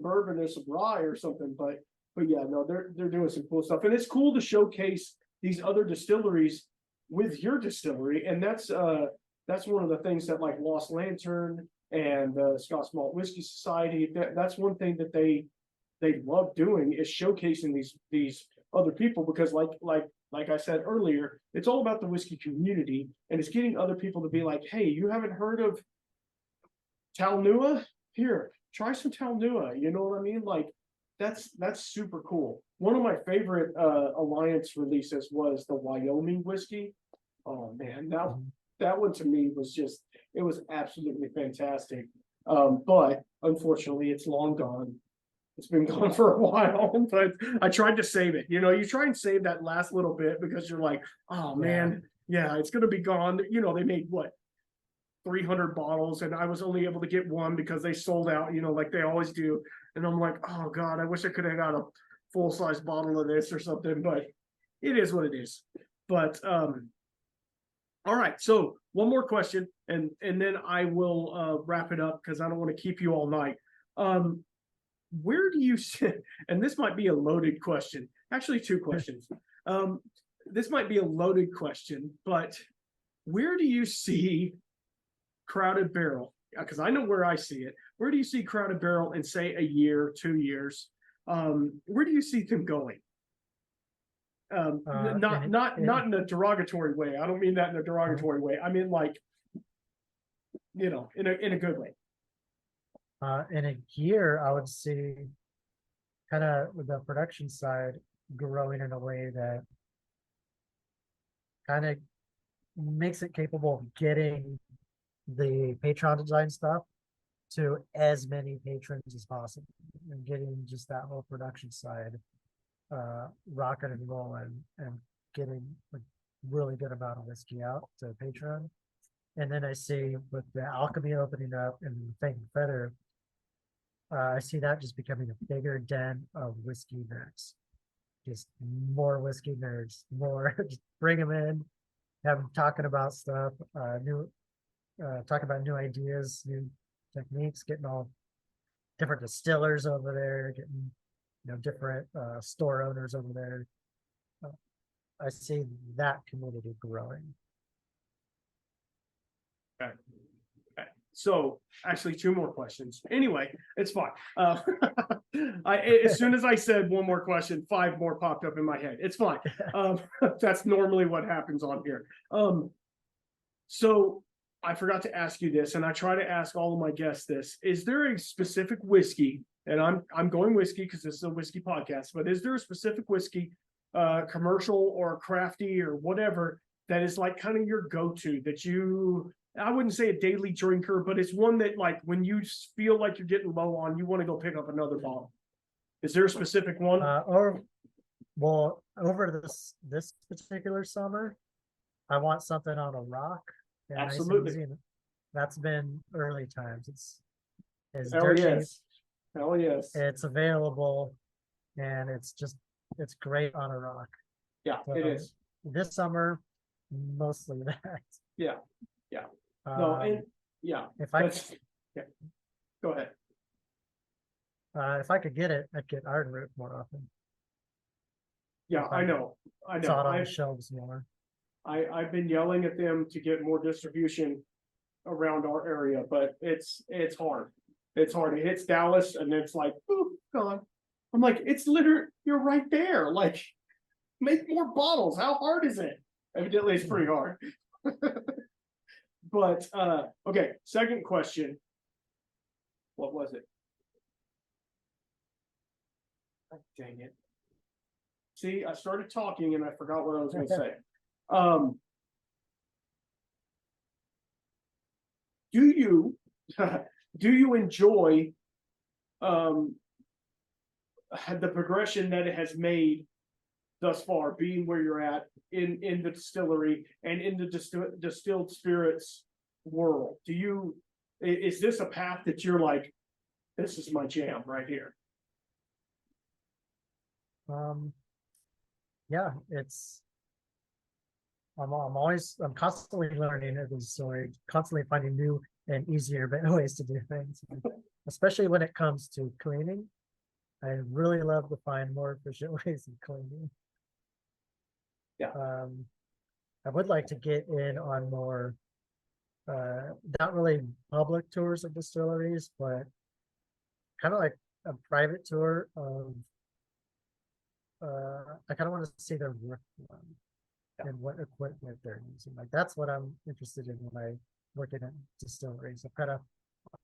bourbon or some rye or something. But yeah, no, they're doing some cool stuff, and it's cool to showcase these other distilleries with your distillery. And that's one of the things that like Lost Lantern and the Scots Malt Whiskey Society, that's one thing that they love doing, is showcasing these other people, because like I said earlier, it's all about the whiskey community, and it's getting other people to be like, hey, you haven't heard of Talnua? Here, try some Talnua. You know what I mean? Like that's super cool. One of my favorite Alliance releases was the Wyoming whiskey. Oh man, that one to me was just, it was absolutely fantastic. But unfortunately it's long gone. It's been gone for a while, but I tried to save it. You try and save that last little bit because you're like, oh man, yeah, it's going to be gone. They made what, 300 bottles, and I was only able to get one because they sold out, like they always do. And I'm like, oh God, I wish I could have got a full size bottle of this or something, but it is what it is. But, all right. So one more question, and then I will wrap it up because I don't want to keep you all night. Where do you sit? And this might be a loaded question. Actually, two questions. This might be a loaded question, but where do you see Crowded Barrel? Because I know where I see it. Where do you see Crowded Barrel in, say, a year, 2 years? Where do you see them going? Not in a derogatory way. I don't mean that in a derogatory way. I mean, like, in a good way. In a year, I would see kind of the production side growing in a way that kind of makes it capable of getting the Patreon design stuff to as many patrons as possible, and getting just that whole production side rocking and rolling, and getting a really good amount of whiskey out to Patreon. And then I see with the alchemy opening up and the Fang Feather, I see that just becoming a bigger den of whiskey nerds. Just more whiskey nerds, more. Just bring them in, have them talking about stuff, talking about new ideas, new techniques, getting all different distillers over there, getting different store owners over there. I see that community growing. Okay. So actually 2 more questions. Anyway, it's fine. As soon as I said 1 more question, 5 more popped up in my head. It's fine. That's normally what happens on here. So I forgot to ask you this, and I try to ask all of my guests this. Is there a specific whiskey, and I'm going whiskey because this is a whiskey podcast, but is there a specific whiskey, commercial or crafty or whatever, that is like kind of your go-to, that I wouldn't say a daily drinker, but it's one that, like, when you feel like you're getting low on, you want to go pick up another bottle? Is there a specific one? Over this particular summer, I want something on a rock. Absolutely. Nice and easy. That's been early times. It's Hell dirt cheap. yes. Hell yes. It's available, and it's great on a rock. Yeah, So, it is. This summer, mostly that. Yeah. Yeah. No, and yeah. Yeah. Go ahead. If I could get it, I'd get Iron Root more often. Yeah, I know. Saw it on the shelves more. I've been yelling at them to get more distribution around our area, but it's hard. It's hard. It hits Dallas, and it's like, oh, gone. I'm like, it's literally, you're right there. Like, make more bottles. How hard is it? Evidently, it's pretty hard. But okay, second question. What was it? God dang it. See, I started talking and I forgot what I was going to say. Do you enjoy the progression that it has made thus far, being where you're at in the distillery and in the distilled spirits world? Is this a path that you're like, this is my jam right here? Yeah, I'm constantly learning a new story, constantly finding new and easier better ways to do things, especially when it comes to cleaning. I really love to find more efficient ways of cleaning. Yeah. I would like to get in on more, not really public tours of distilleries, but kind of like a private tour of, I kind of want to see their work and what equipment they're using. Like, that's what I'm interested in when I work in distilleries. I'm kind of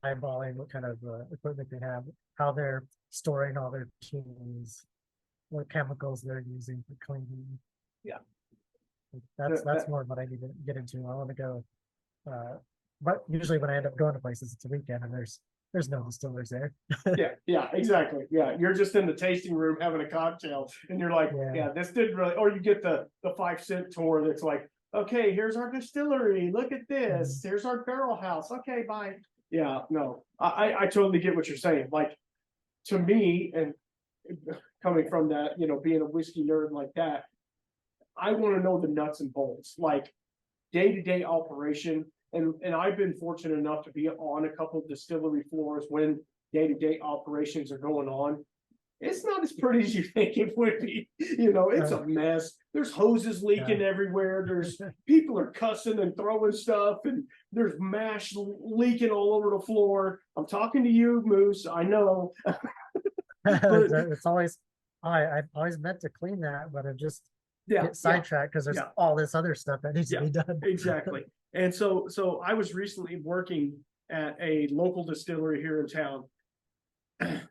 eyeballing what kind of equipment they have, how they're storing all their cheese, what chemicals they're using for cleaning. Yeah. That's more what I need to get into. I want to go, but usually when I end up going to places, it's a weekend and there's no distillers there. Yeah, exactly. Yeah, you're just in the tasting room having a cocktail, and you're like, yeah, this didn't really. Or you get the 5-cent tour that's like, okay, here's our distillery. Look at this. Here's our barrel house. Okay, bye. Yeah, no, I totally get what you're saying. Like, to me, and coming from that, being a whiskey nerd like that, I want to know the nuts and bolts, like day-to-day operation. And I've been fortunate enough to be on a couple of distillery floors when day-to-day operations are going on. it's not as pretty as you think it would be. You know, it's a mess. There's hoses leaking everywhere. There's people are cussing and throwing stuff, and there's mash leaking all over the floor. I'm talking to you, Moose. I know. It's always, I've always meant to clean that, but I just get sidetracked because there's all this other stuff that needs to be done. Exactly. And so I was recently working at a local distillery here in town.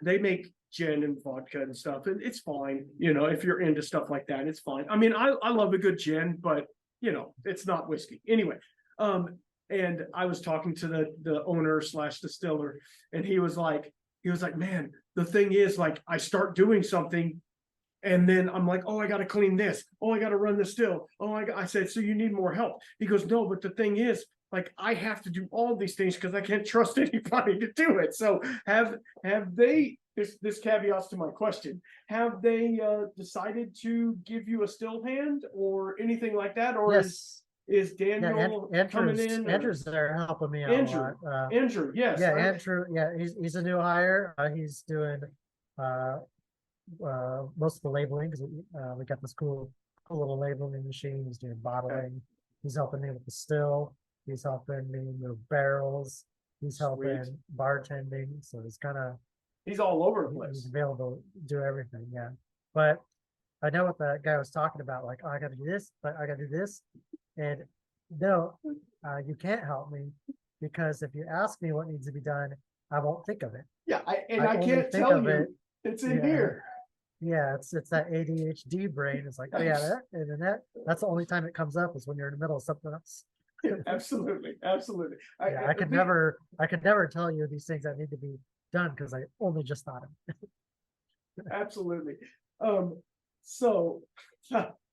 They make gin and vodka and stuff, and it's fine, you know, if you're into stuff like that, it's fine. I mean, I love a good gin, but you know, it's not whiskey. Anyway, and I was talking to the owner / distiller, and he was like, man, the thing is, like, I start doing something, and then I'm like, oh, I got to clean this. Oh, I got to run the still. Oh, I said, so you need more help? He goes, no, but the thing is, like, I have to do all these things because I can't trust anybody to do it. So have they, this caveats to my question, have they decided to give you a still hand or anything like that? Or is Daniel coming in? Andrew's there helping me out Andrew, a lot. Andrew, yes. Yeah, Andrew, he's a new hire. He's doing most of the labeling because we got this cool little labeling machine. He's doing bottling. He's helping me with the still. He's helping me move barrels. He's helping bartending. So he's all over the place. He's available to do everything. Yeah. But I know what the guy was talking about. Like, oh, I got to do this, but I got to do this. And no, you can't help me because if you ask me what needs to be done, I won't think of it. Yeah. I can't tell you. It's in here. Yeah, it's that ADHD brain. It's like, oh yeah, that and then that's the only time it comes up is when you're in the middle of something else. Absolutely. I could never tell you these things that need to be done because I only just thought of it. Absolutely. So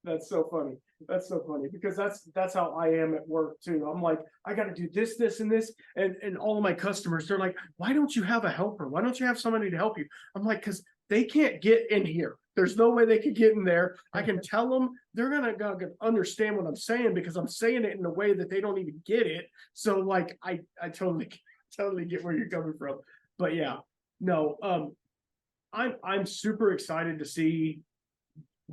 that's so funny. That's so funny because that's how I am at work too. I'm like, I got to do this, and this, and all of my customers, they're like, why don't you have a helper? Why don't you have somebody to help you? I'm like, because they can't get in here. There's no way they could get in there. I can tell them they're gonna understand what I'm saying because I'm saying it in a way that they don't even get it. So like, I totally get where you're coming from. But yeah, no, I'm super excited to see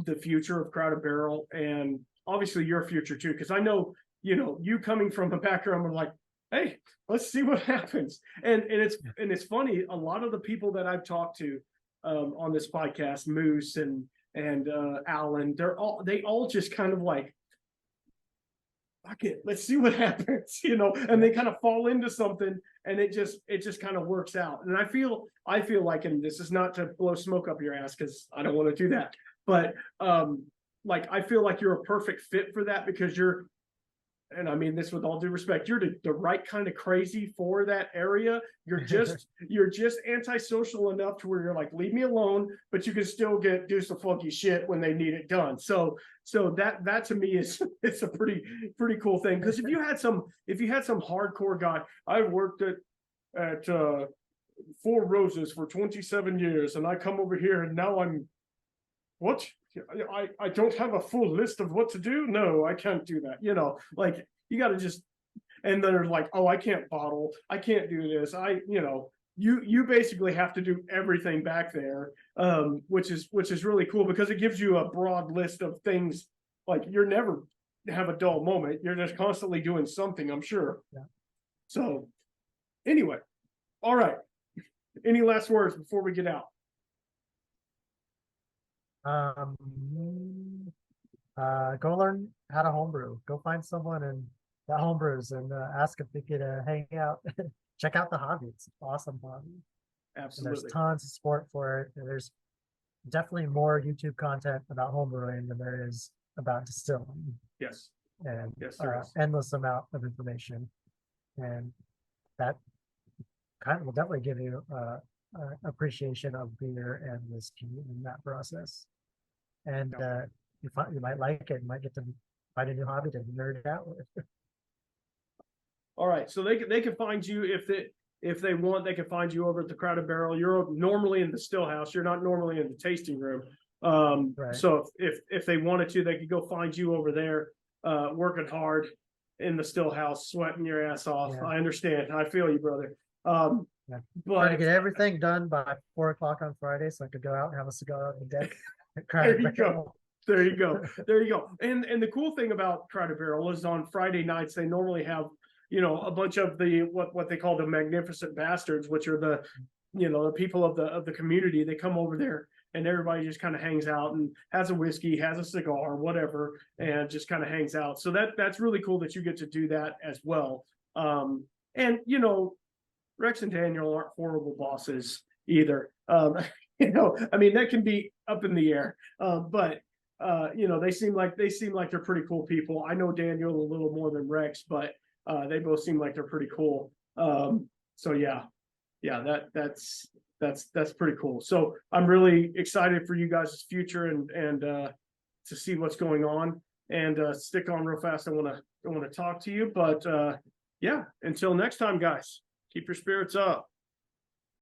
the future of Crowded Barrel, and obviously your future too, because I know, you know, you coming from a background of like, hey, let's see what happens. And it's funny, a lot of the people that I've talked to on this podcast, Moose and Alan, they all just kind of like, fuck it, let's see what happens, you know, and they kind of fall into something and it just kind of works out. And I feel like, and this is not to blow smoke up your ass because I don't want to do that, but like, I feel like you're a perfect fit for that because you're, and I mean this with all due respect, you're the right kind of crazy for that area. You're just antisocial enough to where you're like, leave me alone, but you can still do some funky shit when they need it done. So that to me is it's a pretty cool thing. Because if you had some hardcore guy, I worked at Four Roses for 27 years, and I come over here and now I'm what? I don't have a full list of what to do. No, I can't do that. You know, like you got to just, and they're like, oh, I can't bottle. I can't do this. You basically have to do everything back there, which is really cool because it gives you a broad list of things. Like you're never have a dull moment. You're just constantly doing something, I'm sure. Yeah. So anyway, all right. Any last words before we get out? Go learn how to homebrew. Go find someone that homebrews and ask if they could hang out. Check out the hobby. It's an awesome hobby. Absolutely. And there's tons of support for it. And there's definitely more YouTube content about homebrewing than there is about distilling. Yes. And yes, there is. endless amount of information. And that kind of will definitely give you appreciation of beer and whiskey in that process. And you might like it. You might get to find a new hobby to nerd out with. All right, so they can find you if they want. They can find you over at the Crowded Barrel. You're normally in the still house. You're not normally in the tasting room. Right. So if they wanted to, they could go find you over there, working hard in the still house, sweating your ass off. Yeah. I understand. I feel you, brother. Trying to But get everything done by 4 o'clock on Friday, so I could go out and have a cigar on the deck. There you go. There you go. There you go. And the cool thing about Try to Barrel is on Friday nights, they normally have, you know, a bunch of the what they call the magnificent bastards, which are the, you know, the people of the community. They come over there and everybody just kind of hangs out and has a whiskey, has a cigar, whatever, and just kind of hangs out. So that's really cool that you get to do that as well. And you know, Rex and Daniel aren't horrible bosses either. You know, I mean, that can be up in the air. But you know, they seem like they're pretty cool people. I know Daniel a little more than Rex, but they both seem like they're pretty cool. So yeah, that's pretty cool. So I'm really excited for you guys' future and to see what's going on. And stick on real fast. I want to talk to you, but yeah, until next time, guys, keep your spirits up.